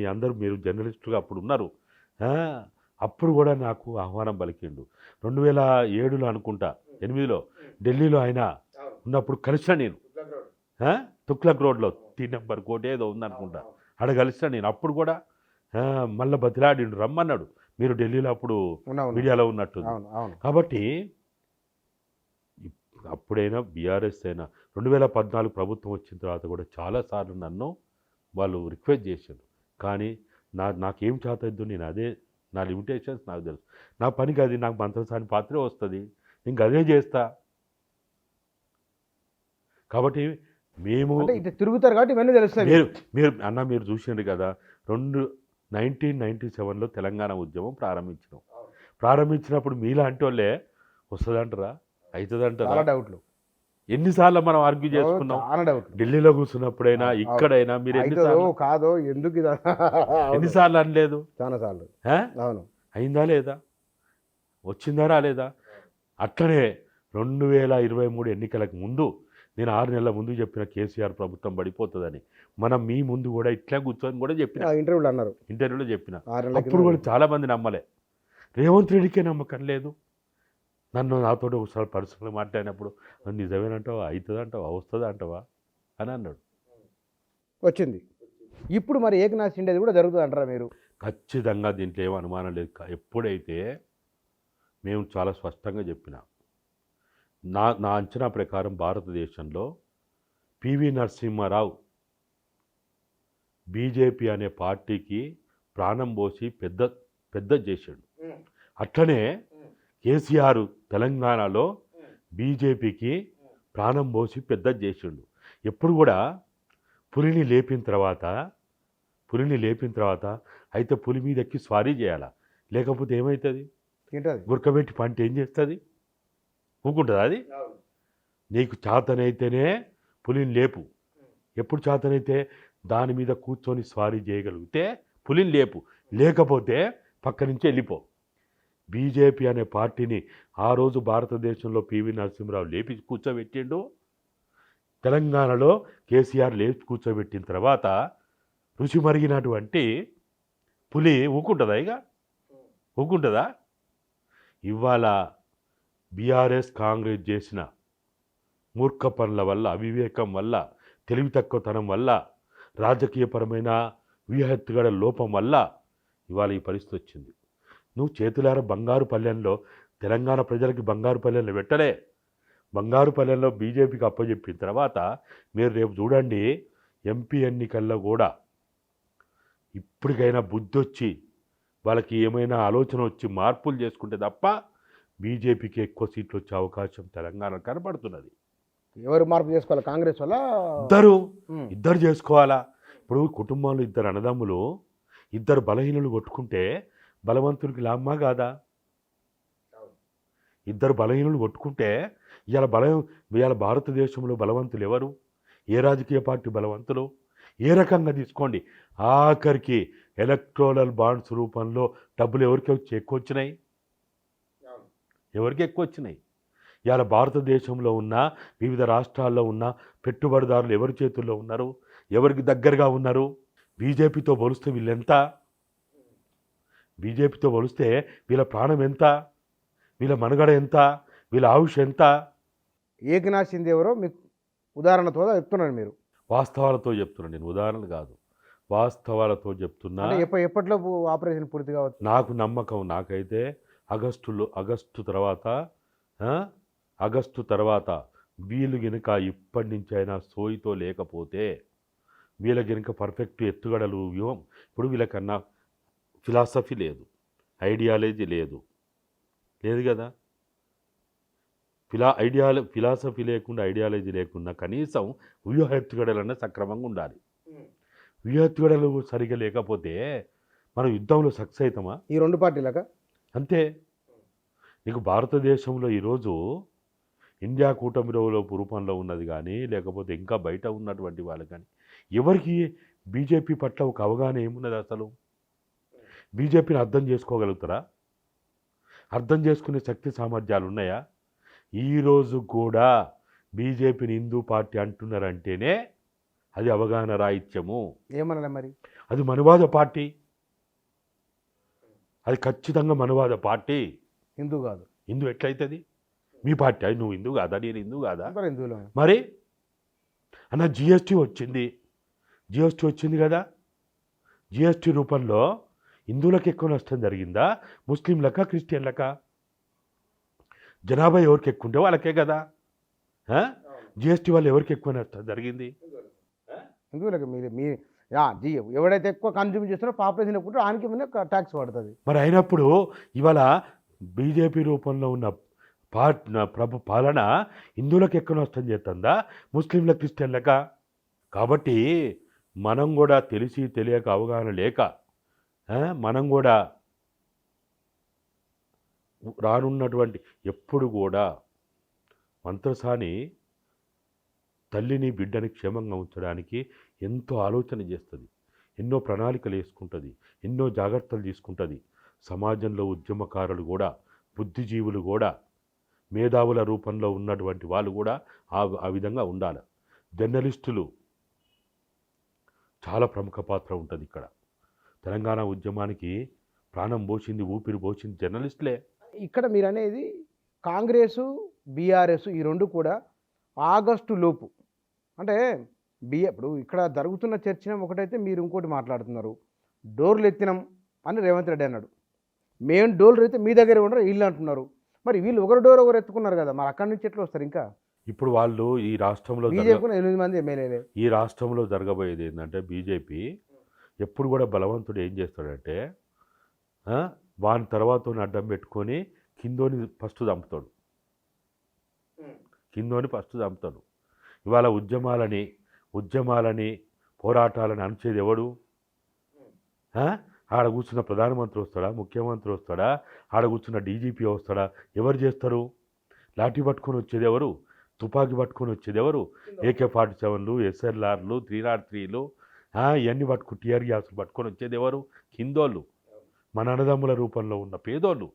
మీరు జర్నలిస్టుగా అప్పుడు ఉన్నారు, అప్పుడు కూడా నాకు ఆహ్వానం పలికిండు. 2007లో అనుకుంటా, 8లో ఢిల్లీలో ఆయన ఉన్నప్పుడు కలిసిన నేను, తుక్లక్ రోడ్లో 3 నెంబర్ కోటి ఏదో ఉందనుకుంటా, ఆడ కలిసిన నేను. అప్పుడు కూడా మళ్ళీ బతిలాడిండు, రమ్మన్నాడు. మీరు ఢిల్లీలో అప్పుడు మీడియాలో ఉన్నట్టు. కాబట్టి అప్పుడైనా బీఆర్ఎస్ అయినా 2014 ప్రభుత్వం వచ్చిన తర్వాత కూడా చాలాసార్లు నన్ను వాళ్ళు రిక్వెస్ట్ చేశారు. కానీ నాకేం చేతద్దు, నేను అదే, నా లిమిటేషన్స్ నాకు తెలుసు, నా పనికి అది, నాకు మంత్రసాని పాత్రే వస్తుంది, ఇంక అదే చేస్తా. కాబట్టి మేము తిరుగుతారు కాబట్టి ఇవన్నీ తెలుస్తాయి. మీరు చూసిండ్రు కదా, 1997లో తెలంగాణ ఉద్యమం ప్రారంభించినప్పుడు మీలాంటి వాళ్ళే వస్తుందంటారా, అవుతుందంటారా, డౌట్లు ఎన్నిసార్లు మనం ఆర్గ్యూ చేసుకున్నాం. ఢిల్లీలో కూర్చున్నప్పుడైనా ఇక్కడైనా మీరు కాదో ఎందుకు ఎన్నిసార్లు అనలేదు, చాలాసార్లు. అవును, అయిందా లేదా, వచ్చిందా రాలేదా. అట్లనే 2023 ఎన్నికలకు ముందు నేను 6 నెలల ముందు చెప్పిన కేసీఆర్ ప్రభుత్వం పడిపోతుందని. మనం మీ ముందు కూడా ఇట్లా కూర్చొని కూడా చెప్పిన, ఇంటర్వ్యూలో చెప్పిన. అప్పుడు కూడా చాలామంది నమ్మలే. రేవంత్ రెడ్డికే నమ్మకం లేదు. నాతో ఒకసారి పర్సనల్ మాట్లాడినప్పుడు నిజమేనంటావా, అవుతుందంటావా, వస్తుందంటావా అని అన్నాడు. వచ్చింది. ఇప్పుడు మరి ఏకనాథ్ షిండేది కూడా జరుగుతుంది అంటారా మీరు? ఖచ్చితంగా దీంట్లో ఏం అనుమానం లేదు. ఎప్పుడైతే మేము చాలా స్పష్టంగా చెప్పిన, నా అంచనా ప్రకారం భారతదేశంలో పివి నరసింహారావు బీజేపీ అనే పార్టీకి ప్రాణం పోసి పెద్ద చేశాడు. అట్లనే కేసీఆర్ తెలంగాణలో బీజేపీకి ప్రాణం పోసి పెద్ద చేసిండు. ఎప్పుడు కూడా పులిని లేపిన తర్వాత అయితే పులి మీద ఎక్కి స్వారీ చేయాలా, లేకపోతే ఏమవుతుంది, గురకబెట్టి పంట ఏం చేస్తుంది, ఊకుంటుంది. అది నీకు చేతనైతేనే పులిని లేపు. ఎప్పుడు చేతనైతే దాని మీద కూర్చొని స్వారీ చేయగలిగితే పులిని లేపు, లేకపోతే పక్క నుంచి వెళ్ళిపో. బీజేపీ అనే పార్టీని ఆ రోజు భారతదేశంలో పివి నరసింహారావు లేపి కూర్చోబెట్టిండు. తెలంగాణలో కేసీఆర్ లేపి కూర్చోబెట్టిన తర్వాత రుచి మరిగినటువంటి పులి ఊకుంటుందా, ఊకుంటుందా? ఇవాళ బీఆర్ఎస్ కాంగ్రెస్ చేసిన మూర్ఖ పనుల వల్ల, అవివేకం వల్ల, తెలివి తక్కువతనం వల్ల, రాజకీయపరమైన వ్యూహెత్తుగడ లోపం వల్ల ఇవాళ ఈ పరిస్థితి వచ్చింది. నువ్వు చేతులార బంగారు పల్లెంలో తెలంగాణ ప్రజలకి బంగారు పల్లెంలో పెట్టలే. బంగారు పల్లెంలో బీజేపీకి అప్పచెప్పిన తర్వాత మీరు రేపు చూడండి, ఎంపీ ఎన్నికల్లో కూడా ఇప్పటికైనా బుద్ధి వచ్చి వాళ్ళకి ఏమైనా ఆలోచన వచ్చి మార్పులు చేసుకుంటే తప్ప బీజేపీకి ఎక్కువ సీట్లు వచ్చే అవకాశం తెలంగాణ కనపడుతున్నది. ఎవరు మార్పు చేసుకోవాలి? కాంగ్రెస్ వల్ల ఇద్దరు చేసుకోవాలా. ఇప్పుడు కుటుంబంలో ఇద్దరు అన్నదమ్ములు, ఇద్దరు బలహీనులు కొట్టుకుంటే బలవంతుడికి లాభమా కాదా? ఇద్దరు బలహీనులు కొట్టుకుంటే ఇవాళ భారతదేశంలో బలవంతులు ఎవరు? ఏ రాజకీయ పార్టీ బలవంతులు? ఏ రకంగా తీసుకోండి, ఆఖరికి ఎలక్ట్రోరల్ బాండ్స్ రూపంలో డబ్బులు ఎక్కువ వచ్చినాయి? ఎవరికి ఎక్కువ వచ్చినాయి? ఇవాళ భారతదేశంలో ఉన్న వివిధ రాష్ట్రాల్లో ఉన్న పెట్టుబడిదారులు ఎవరి చేతుల్లో ఉన్నారు? ఎవరికి దగ్గరగా ఉన్నారు? బీజేపీతో పోలిస్తే వీళ్ళెంత? బీజేపీతో పోలిస్తే వీళ్ళ ప్రాణం ఎంత? వీళ్ళ మనుగడ ఎంత? వీళ్ళ ఆయుష్ ఎంత? ఏకనాథ్ షిందే ఎవరో మీకు ఉదాహరణతో చెప్తున్నాను. మీరు వాస్తవాలతో చెప్తున్నా, నేను ఉదాహరణలు కాదు, వాస్తవాలతో చెప్తున్నా. అంటే ఎప్పట్లో ఆపరేషన్ పూర్తి కావచ్చు? నాకు నమ్మకం, నాకైతే ఆగస్టు తర్వాత వీళ్ళు గనుక ఇప్పటి నుంచి అయినా సోయితో లేకపోతే, వీళ్ళ గనుక పర్ఫెక్ట్ ఎత్తుగడలు వ్యూహం, ఇప్పుడు వీళ్ళకన్నా ఫిలాసఫీ లేదు, ఐడియాలజీ లేదు కదా. ఫిలాసఫీ లేకుండా, ఐడియాలజీ లేకుండా కనీసం వ్యూహ ఎత్తుగడలన్నా సక్రమంగా ఉండాలి. వ్యూహ ఎత్తుగడలు సరిగా లేకపోతే మనం యుద్ధంలో సక్సెస్ అవుతామా? ఈ రెండు పార్టీలక అంతే. నీకు భారతదేశంలో ఈరోజు ఇండియా కూటమిలో రూపంలో ఉన్నది కానీ, లేకపోతే ఇంకా బయట ఉన్నటువంటి వాళ్ళు కానీ, ఎవరికి బీజేపీ పట్ల ఒక అవగాహన ఏమున్నది? అసలు బీజేపీని అర్థం చేసుకోగలుగుతారా? అర్థం చేసుకునే శక్తి సామర్థ్యాలు ఉన్నాయా? ఈరోజు కూడా బీజేపీని హిందూ పార్టీ అంటున్నారంటేనే అది అవగాహన రాహిత్యము. ఏమన్నా మరి? అది మనువాద పార్టీ, అది ఖచ్చితంగా మనువాద పార్టీ. హిందూ కాదు. హిందూ ఎట్లయితుంది? మీ పార్టీ అది. నువ్వు హిందూ కాదా? నేను హిందూ కాదా? హిందువులో మరి అన్న జిఎస్టీ వచ్చింది కదా. జిఎస్టీ రూపంలో హిందువులకు ఎక్కువ నష్టం జరిగిందా, ముస్లింలకా, క్రిస్టియన్లకా? జనాభా ఎవరికి ఎక్కువ ఉంటే వాళ్ళకే కదా. జిఎస్టీ వల్ల ఎవరికి ఎక్కువ నష్టం జరిగింది? హిందువులకి. ఎవడైతే ఎక్కువ కన్జ్యూమ్ చేస్తారో పాపులేషన్ ఎక్కువ ఆయనకి మీద ట్యాక్స్ పడుతుంది. మరి అయినప్పుడు ఇవాళ బీజేపీ రూపంలో ఉన్న పాలన హిందువులకు ఎక్కువ నష్టం చేస్తుందా, ముస్లింల, క్రిస్టియన్లక? కాబట్టి మనం కూడా తెలిసి తెలియక, అవగాహన లేక, మనం కూడా రానున్నటువంటి ఎప్పుడు కూడా మంత్రసాని తల్లిని బిడ్డని క్షేమంగా ఉంచడానికి ఎంతో ఆలోచన చేస్తుంది, ఎన్నో ప్రణాళికలు వేసుకుంటుంది, ఎన్నో జాగ్రత్తలు తీసుకుంటుంది. సమాజంలో ఉద్యమకారులు కూడా, బుద్ధిజీవులు కూడా, మేధావుల రూపంలో ఉన్నటువంటి వాళ్ళు కూడా ఆ విధంగా ఉండాలి. జర్నలిస్టులు చాలా ప్రముఖ పాత్ర ఉంటుంది ఇక్కడ. తెలంగాణ ఉద్యమానికి ప్రాణం పోసింది, ఊపిరి పోసింది జర్నలిస్టులే. ఇక్కడ మీరు అనేది కాంగ్రెసు, బీఆర్ఎస్ ఈ రెండు కూడా ఆగస్టు లోపు, అంటే ఇప్పుడు ఇక్కడ జరుగుతున్న చర్చ ఒకటైతే, మీరు ఇంకోటి మాట్లాడుతున్నారు. డోర్లు ఎత్తినాం అని రేవంత్ రెడ్డి అన్నాడు. మేము డోర్లు అయితే మీ దగ్గర ఉండరు వీళ్ళు అంటున్నారు. మరి వీళ్ళు ఒకరు డోర్ ఒకరు ఎత్తుకున్నారు కదా, మరి అక్కడి నుంచి ఎట్లా వస్తారు? ఇంకా ఇప్పుడు వాళ్ళు ఈ రాష్ట్రంలో బీజేపీ 8 మంది ఎమ్మెల్యేలే. ఈ రాష్ట్రంలో జరగబోయేది ఏంటంటే, బీజేపీ ఎప్పుడు కూడా బలవంతుడు ఏం చేస్తాడంటే, వాని తర్వాత అడ్డం పెట్టుకొని కిందోని ఫస్ట్ చంపుతాడు. ఇవాళ ఉద్యమాలని పోరాటాలని అణచేది ఎవడు? ఆడ కూర్చున్న ప్రధానమంత్రి వస్తాడా, ముఖ్యమంత్రి వస్తాడా, ఆడ కూర్చున్న డీజీపీ వస్తాడా? ఎవరు చేస్తారు? లాఠీ పట్టుకొని వచ్చేది ఎవరు? తుపాకీ పట్టుకొని వచ్చేది ఎవరు? AK-47లు, SLRలు, 303లు ఇవన్నీ పట్టుకుని, టీఆర్ గ్యాసులు పట్టుకొని వచ్చేది ఎవరు? కిందోళ్ళు, మన అన్నదమ్ముల రూపంలో ఉన్న పేదోళ్ళు.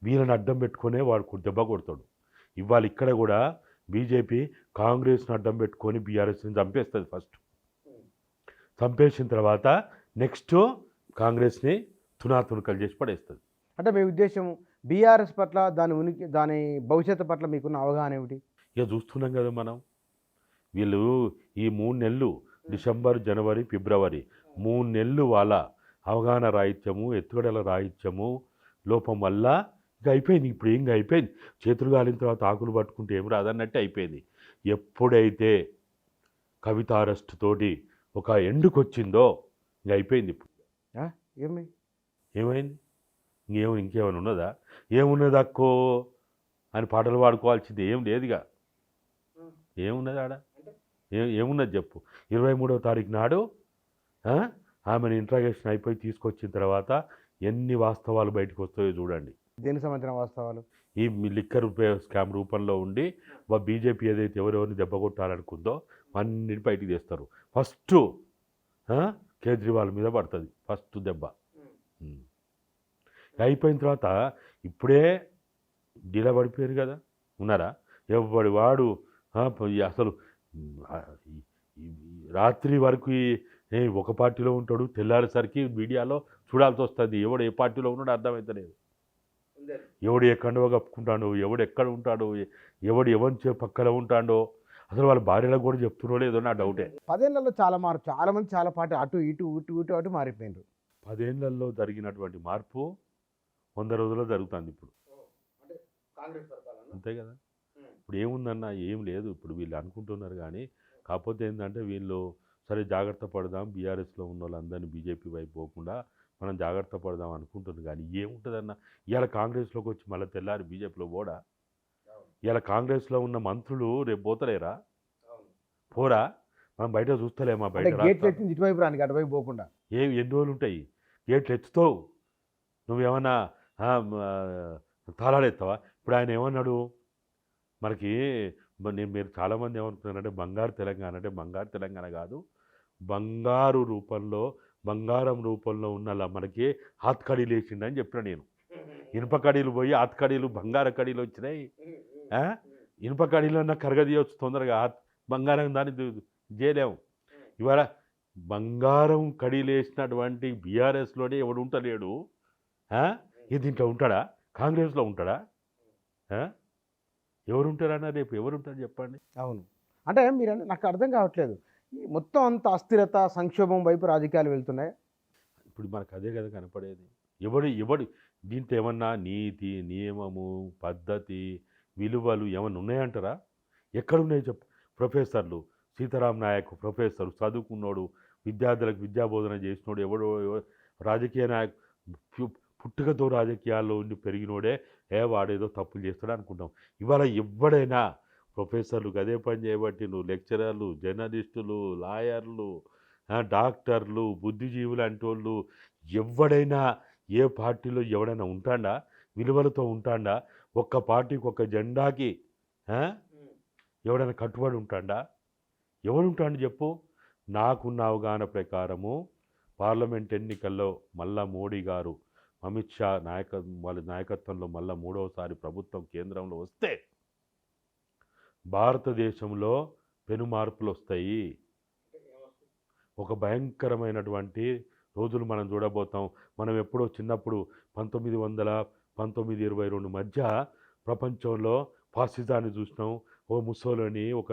వీళ్ళని అడ్డం పెట్టుకునే వాడు దెబ్బ కొడతాడు. ఇవాళ ఇక్కడ కూడా బీజేపీ కాంగ్రెస్ని అడ్డం పెట్టుకొని బీఆర్ఎస్ని చంపేస్తుంది. ఫస్ట్ చంపేసిన తర్వాత నెక్స్ట్ కాంగ్రెస్ని తునాతునకలు చేసి పడేస్తుంది. అంటే మీ ఉద్దేశం బీఆర్ఎస్ పట్ల, దాని భవిష్యత్తు పట్ల మీకున్న అవగాహన ఏమిటి? ఇక చూస్తున్నాం కదా మనం. వీళ్ళు ఈ 3 నెలలు, డిసెంబర్, జనవరి, ఫిబ్రవరి 3 నెలలు వాళ్ళ అవగాహన రాహిత్యము, ఎత్తుగడల రాహిత్యము లోపం వల్ల ఇక అయిపోయింది. ఇప్పుడు ఏం అయిపోయింది, చేతులు కాలిన తర్వాత ఆకులు పట్టుకుంటే ఏం రాదన్నట్టే అయిపోయింది. ఎప్పుడైతే కవిత అరెస్ట్ తోటి ఒక ఎండుకు వచ్చిందో ఇంక అయిపోయింది. ఇప్పుడు ఏమైంది? ఇంకేమైనా ఉన్నదా? ఏమున్నది అక్కో అని పాటలు పాడుకోవాల్సింది ఏం లేదుగా. ఏమున్నది ఆడ? ఏమున్నది చెప్పు. 23వ తారీఖు నాడు ఆమెను ఇంట్రాగేషన్ అయిపోయి తీసుకొచ్చిన తర్వాత ఎన్ని వాస్తవాలు బయటకు వస్తాయో చూడండి. దేనికి సంబంధించిన వాస్తవాలు? ఈ లిక్కర్ స్కామ్ రూపంలో ఉండి బీజేపీ ఏదైతే ఎవరెవరిని దెబ్బ కొట్టాలనుకుందో అన్నిటి బయటికి తెస్తారు. ఫస్ట్ కేజ్రీవాల్ మీద పడుతుంది ఫస్ట్ దెబ్బ. అయిపోయిన తర్వాత ఇప్పుడే డీలా పడిపోయారు కదా, ఉన్నారా? ఎవడి వాడు అసలు రాత్రి వరకు ఒక పార్టీలో ఉంటాడు, తెల్లారేసరికి మీడియాలో చూడాల్సి వస్తుంది. ఎవడు ఏ పార్టీలో ఉన్నాడో అర్థమవుతలేదు. ఎవడు ఏ కండువ కప్పుకుంటాడో, ఎవడు ఎక్కడ ఉంటాడో, ఎవడు ఎవరి పక్కన ఉంటాడో, అసలు వాళ్ళ భార్యలకు కూడా చెప్తున్నాడో లేదో నా డౌటే. 10 ఏళ్లలో చాలా మార్పు, చాలా మంది చాలా పార్టీ అటు ఇటు ఇటు ఇటు అటు మారిపోయిండ్రు. 10 ఏళ్లలో జరిగినటువంటి మార్పు 100 రోజుల్లో జరుగుతుంది ఇప్పుడు, అంతే కదా. ఇప్పుడు ఏముందన్న, ఏం లేదు. ఇప్పుడు వీళ్ళు అనుకుంటున్నారు కానీ, కాకపోతే ఏంటంటే వీళ్ళు సరే జాగ్రత్త పడదాం, బీఆర్ఎస్లో ఉన్న వాళ్ళందరినీ బీజేపీ వైపు పోకుండా మనం జాగ్రత్త పడదాం అనుకుంటున్నారు. కానీ ఏముంటుందన్న, ఇవాళ కాంగ్రెస్లోకి వచ్చి మళ్ళీ తెల్లారి బీజేపీలో పోడా? ఇవాళ కాంగ్రెస్లో ఉన్న మంత్రులు రేపు పోతలేరా? పోరా? మనం బయట చూస్తలేమా? బయట ఇటువైపు రానికి అటువైపు పోకుండా ఎన్ని రోజులు ఉంటాయి గేట్లు ఎత్తుతావు? నువ్వేమన్నా తాళాలు ఎత్తావా? ఇప్పుడు ఆయన ఏమన్నాడు మనకి, మీరు చాలామంది ఏమనుకున్నారంటే బంగారు తెలంగాణ అంటే బంగారు తెలంగాణ కాదు, బంగారం రూపంలో ఉన్న మనకి హాత్ కడీలు వేసిండని చెప్పిన నేను. ఇనుప కడీలు పోయి హాత్ కడీలు బంగారు కడీలు వచ్చినాయి. ఇనుప కడీలన్నా కరగదీయవచ్చు తొందరగా, బంగారం దాన్ని చేయలేము. ఇవాళ బంగారం కడీలు వేసినటువంటి బీఆర్ఎస్లోనే ఎవడు ఉంటలేడు. దీంట్లో ఉంటాడా? కాంగ్రెస్లో ఉంటాడా? ఎవరుంటారన్నా రేపు ఎవరుంటారు చెప్పండి? అవును, అంటే మీరు నాకు అర్థం కావట్లేదు. మొత్తం అంత అస్థిరత, సంక్షోభం వైపు రాజకీయాలు వెళ్తున్నాయి. ఇప్పుడు మనకు అదే కదా కనపడేది. ఎవడు దీంట్లో ఏమన్నా నీతి, నియమము, పద్ధతి, విలువలు ఏమన్నా ఉన్నాయంటారా? ఎక్కడున్నాయి చెప్పు? ప్రొఫెసర్లు, సీతారాం నాయక్ ప్రొఫెసర్, చదువుకున్నోడు, విద్యార్థులకు విద్యాబోధన చేసినోడు, ఎవడో రాజకీయ నాయకు పుట్టుకతో రాజకీయాల్లో ఉండి పెరిగినోడే వాడేదో తప్పులు చేస్తాడు అనుకుంటాం. ఇవాళ ఎవడైనా ప్రొఫెసర్లు అదే పని చేయబట్టి నువ్వు లెక్చరర్లు, జర్నలిస్టులు, లాయర్లు, డాక్టర్లు, బుద్ధిజీవులు అంటే వాళ్ళు ఎవడైనా ఏ పార్టీలో ఎవడైనా ఉంటాడా? విలువలతో ఉంటాడా? ఒక్క పార్టీకి ఒక్క జెండాకి ఎవడైనా కట్టుబడి ఉంటాడా? ఎవడుంటాడు చెప్పు? నాకున్న అవగాహన ప్రకారము పార్లమెంట్ ఎన్నికల్లో మళ్ళా మోడీ గారు, అమిత్ షా వాళ్ళ నాయకత్వంలో మళ్ళీ 3వసారి ప్రభుత్వం కేంద్రంలో వస్తే భారతదేశంలో పెను మార్పులు వస్తాయి. ఒక భయంకరమైనటువంటి రోజులు మనం చూడబోతాం. మనం ఎప్పుడో చిన్నప్పుడు 1919-22 మధ్య ప్రపంచంలో ఫాసిజాన్ని చూసినాం, ఓ ముస్సోలిని, ఒక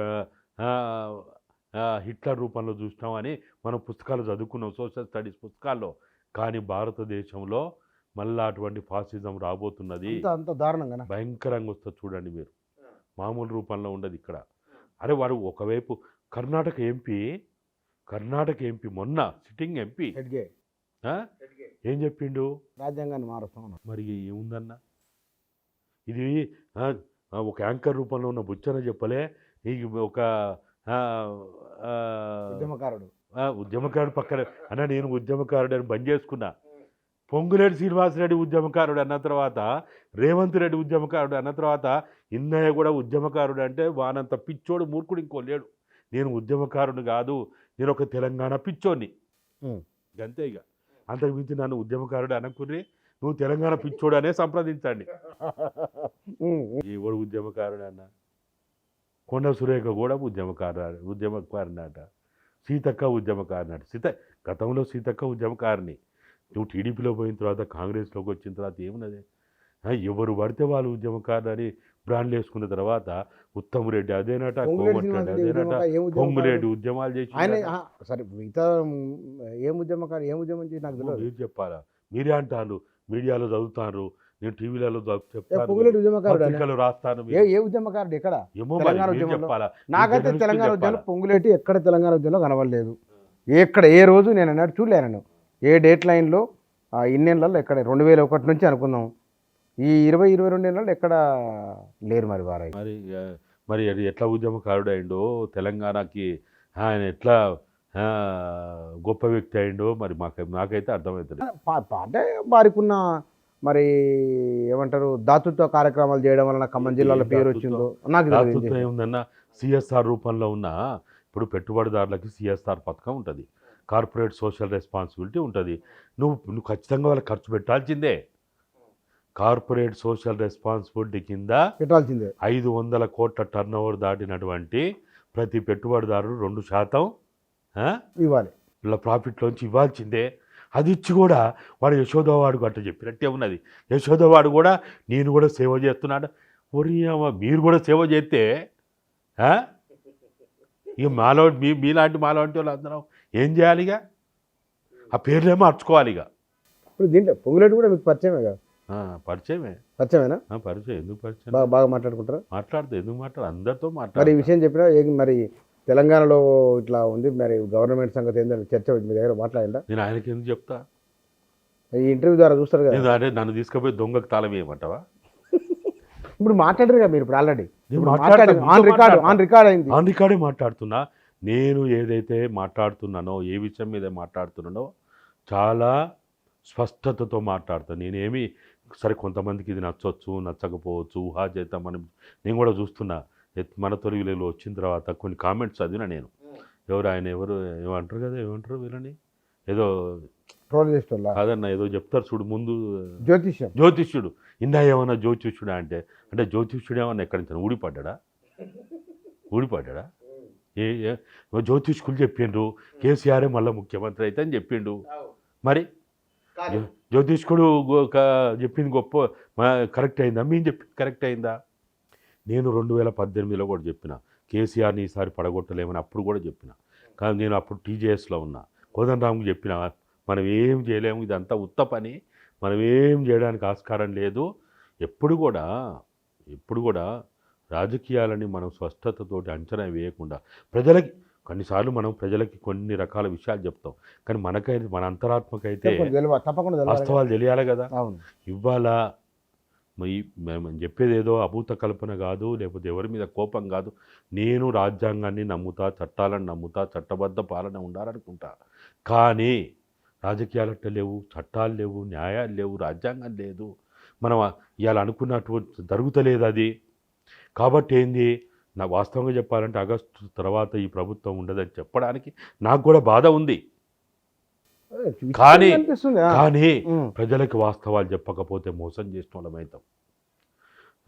హిట్లర్ రూపంలో చూసినాం అని మనం పుస్తకాలు చదువుకున్నాం, సోషల్ స్టడీస్ పుస్తకాల్లో. కానీ భారతదేశంలో మళ్ళీ అటువంటి ఫాసిజం రాబోతున్నది. అంత దారుణంగా భయంకరంగా వస్తుంది చూడండి మీరు. మామూలు రూపంలో ఉండదు ఇక్కడ. అరే వాడు ఒకవైపు కర్ణాటక ఎంపీ మొన్న సిట్టింగ్ ఎంపీ ఏం చెప్పిండు? రాజ్యాంగాన్ని మారుస్తాం. మరి ఏముందన్న, ఇది ఒక యాంకర్ రూపంలో ఉన్న బుచ్చన చెప్పలే, ఒక ఉద్యమకారుడు పక్కన అన్న నేను ఉద్యమకారుడు అని బంద్ చేసుకున్నా. పొంగులేటి శ్రీనివాసరెడ్డి ఉద్యమకారుడు అన్న తర్వాత, రేవంత్ రెడ్డి ఉద్యమకారుడు అన్న తర్వాత, ఇన్నయ్య కూడా ఉద్యమకారుడు అంటే వానంత పిచ్చోడు మూర్ఖుడు ఇంకో లేడు. నేను ఉద్యమకారుడు కాదు, నేను ఒక తెలంగాణ పిచ్చోడిని అంతే. ఇక అంతకు మించి నన్ను ఉద్యమకారుడు అనుకుని నువ్వు తెలంగాణ పిచ్చోడు అనే సంప్రదించండి. ఎవడు ఉద్యమకారుడు అన్న? కొండ సురేఖ కూడా ఉద్యమకారునట, సీతక్క ఉద్యమకారునట. గతంలో సీతక్క ఉద్యమకారిని. నువ్వు టీడీపీలో పోయిన తర్వాత, కాంగ్రెస్లోకి వచ్చిన తర్వాత ఏమున్నది? ఎవరు పడితే వాళ్ళు ఉద్యమకారులు అని బ్రాండ్లు వేసుకున్న తర్వాత ఉత్తమ్ రెడ్డి అదేనట, కోమటిరెడ్డి అదేనట, పొంగులేటి ఉద్యమాలు చేసి సరే మిగతా ఏం ఉద్యమం చేసి నాకు తెలియదు. మీరు చెప్పాలా? మీరే అంటారు, మీడియాలో చదువుతారు, నేను టీవీలలో చెప్తాను, రాస్తాను. ఏ ఉద్యమకారుడు ఎక్కడ? చెప్పాలా? నాకైతే తెలంగాణ ఉద్యమం పొంగులేటి ఎక్కడ తెలంగాణ ఉద్యమంలో కనబడలేదు. ఎక్కడ ఏ రోజు నేను అన్నట్టు చూడలేను. ఏ డేట్ లైన్లో ఇన్నేళ్ళలో ఎక్కడ 2001 నుంచి అనుకుందాం, ఈ 20-22 ఏళ్ళలో ఎక్కడ లేరు. మరి వారై మరి ఎట్లా ఉద్యమకారుడు అయిండో, తెలంగాణకి ఆయన ఎట్లా గొప్ప వ్యక్తి అయిండో మరి నాకైతే అర్థమవుతుంది. అంటే వారికున్న మరి ఏమంటారు దాతృత్వ కార్యక్రమాలు చేయడం వలన ఖమ్మం జిల్లాలో పేరు వచ్చిందో నాకు ఏముందన్న, సిఎస్ఆర్ రూపంలో ఉన్న ఇప్పుడు పెట్టుబడిదారులకి సిఎస్ఆర్ పథకం ఉంటుంది. కార్పొరేట్ సోషల్ రెస్పాన్సిబిలిటీ ఉంటుంది. నువ్వు ఖచ్చితంగా వాళ్ళకి ఖర్చు పెట్టాల్సిందే. కార్పొరేట్ సోషల్ రెస్పాన్సిబిలిటీ కింద పెట్టాల్సిందే. 500 కోట్ల టర్న్ ఓవర్ దాటినటువంటి ప్రతి పెట్టుబడిదారుడు 2% ఇవ్వాలి, ఇలా ప్రాఫిట్లోంచి ఇవ్వాల్సిందే. అది ఇచ్చి కూడా వాడు యశోదవాడు అట్లా చెప్పినట్టే ఉన్నది. యశోదవాడు కూడా నేను కూడా సేవ చేస్తున్నాడు. ఒరియమ్మ మీరు కూడా సేవ చేస్తే ఇక మీలాంటి మాలాంటి వాళ్ళు అందరం ఏం చేయాలి? ఇక ఆ పేర్లేమో మార్చుకోవాలి. ఇక ఇప్పుడు దీంట్లో పొంగులేటి కూడా మీకు పరిచయమే కదా? పరిచయమేనా? పరిచయం. ఎందుకు పరిచయం? బాగా మాట్లాడుకుంటారా? ఎందుకు అందరితో మరి ఈ విషయం చెప్పినా మరి తెలంగాణలో ఇట్లా ఉంది, మరి గవర్నమెంట్ సంగతి ఏంటంటే చర్చ మీ దగ్గర మాట్లాడిందా? నేను ఆయనకి ఎందుకు చెప్తా? ఈ ఇంటర్వ్యూ ద్వారా చూస్తారు కదా. అదే నన్ను తీసుకుపోయి దొంగకు తాళం వేయమంటావా? ఇప్పుడు మాట్లాడరు కదా మీరు, ఇప్పుడు ఆల్రెడీ ఆన్ రికార్డే మాట్లాడుతున్నా. నేను ఏదైతే మాట్లాడుతున్నానో, ఏ విషయం మీద మాట్లాడుతున్నానో చాలా స్పష్టతతో మాట్లాడతాను. నేనేమి సరే కొంతమందికి ఇది నచ్చవచ్చు, నచ్చకపోవచ్చు, ఊహాజేతం అని నేను కూడా చూస్తున్నా. మన తొలిలో వచ్చిన తర్వాత కొన్ని కామెంట్స్ చదివినా నేను. ఎవరు ఏమంటారు కదా, ఏమంటారు వీళ్ళని, ఏదో కాదన్న ఏదో చెప్తారు చూడు ముందు, జ్యోతిష్యుడు. ఇందా ఏమన్నా జ్యోతిష్యుడా అంటే జ్యోతిష్యుడు ఏమన్నా ఎక్కడి నుంచి ఊడిపడ్డా? జ్యోతిష్కులు చెప్పిండ్రు కేసీఆరే మళ్ళీ ముఖ్యమంత్రి అయితే అని చెప్పిండు. మరి జ్యోతిష్కుడు చెప్పింది గొప్ప కరెక్ట్ అయిందా? మేము చెప్పింది కరెక్ట్ అయిందా? నేను 2018లో కూడా చెప్పిన కేసీఆర్ని ఈసారి పడగొట్టలేమని అప్పుడు కూడా చెప్పిన. కానీ నేను అప్పుడు టీజేఎస్లో ఉన్నా. కోదండరామ్కి చెప్పిన మనం ఏం చేయలేము, ఇదంతా ఉత్త పని, మనం ఏం చేయడానికి ఆస్కారం లేదు. ఎప్పుడు కూడా రాజకీయాలని మనం స్పష్టతతోటి అంచనా వేయకుండా కొన్నిసార్లు మనం ప్రజలకి కొన్ని రకాల విషయాలు చెప్తాం. కానీ మన అంతరాత్మకైతే వాస్తవాలు తెలియాలి కదా. ఇవాళ మేము చెప్పేది ఏదో అభూత కల్పన కాదు, లేకపోతే ఎవరి మీద కోపం కాదు. నేను రాజ్యాంగాన్ని నమ్ముతా, చట్టాలను నమ్ముతా, చట్టబద్ధ పాలన ఉండాలనుకుంటా. కానీ రాజకీయాలు అట్ట లేవు, చట్టాలు లేవు, న్యాయాలు లేవు, రాజ్యాంగం లేదు. మనం ఇవాళ అనుకున్నటువంటి జరుగుతలేదు అది. కాబట్టి ఏంది, నాకు వాస్తవంగా చెప్పాలంటే ఆగస్టు తర్వాత ఈ ప్రభుత్వం ఉండదని చెప్పడానికి నాకు కూడా బాధ ఉంది. కానీ ప్రజలకు వాస్తవాలు చెప్పకపోతే మోసం చేసిన వాళ్ళమైతాం.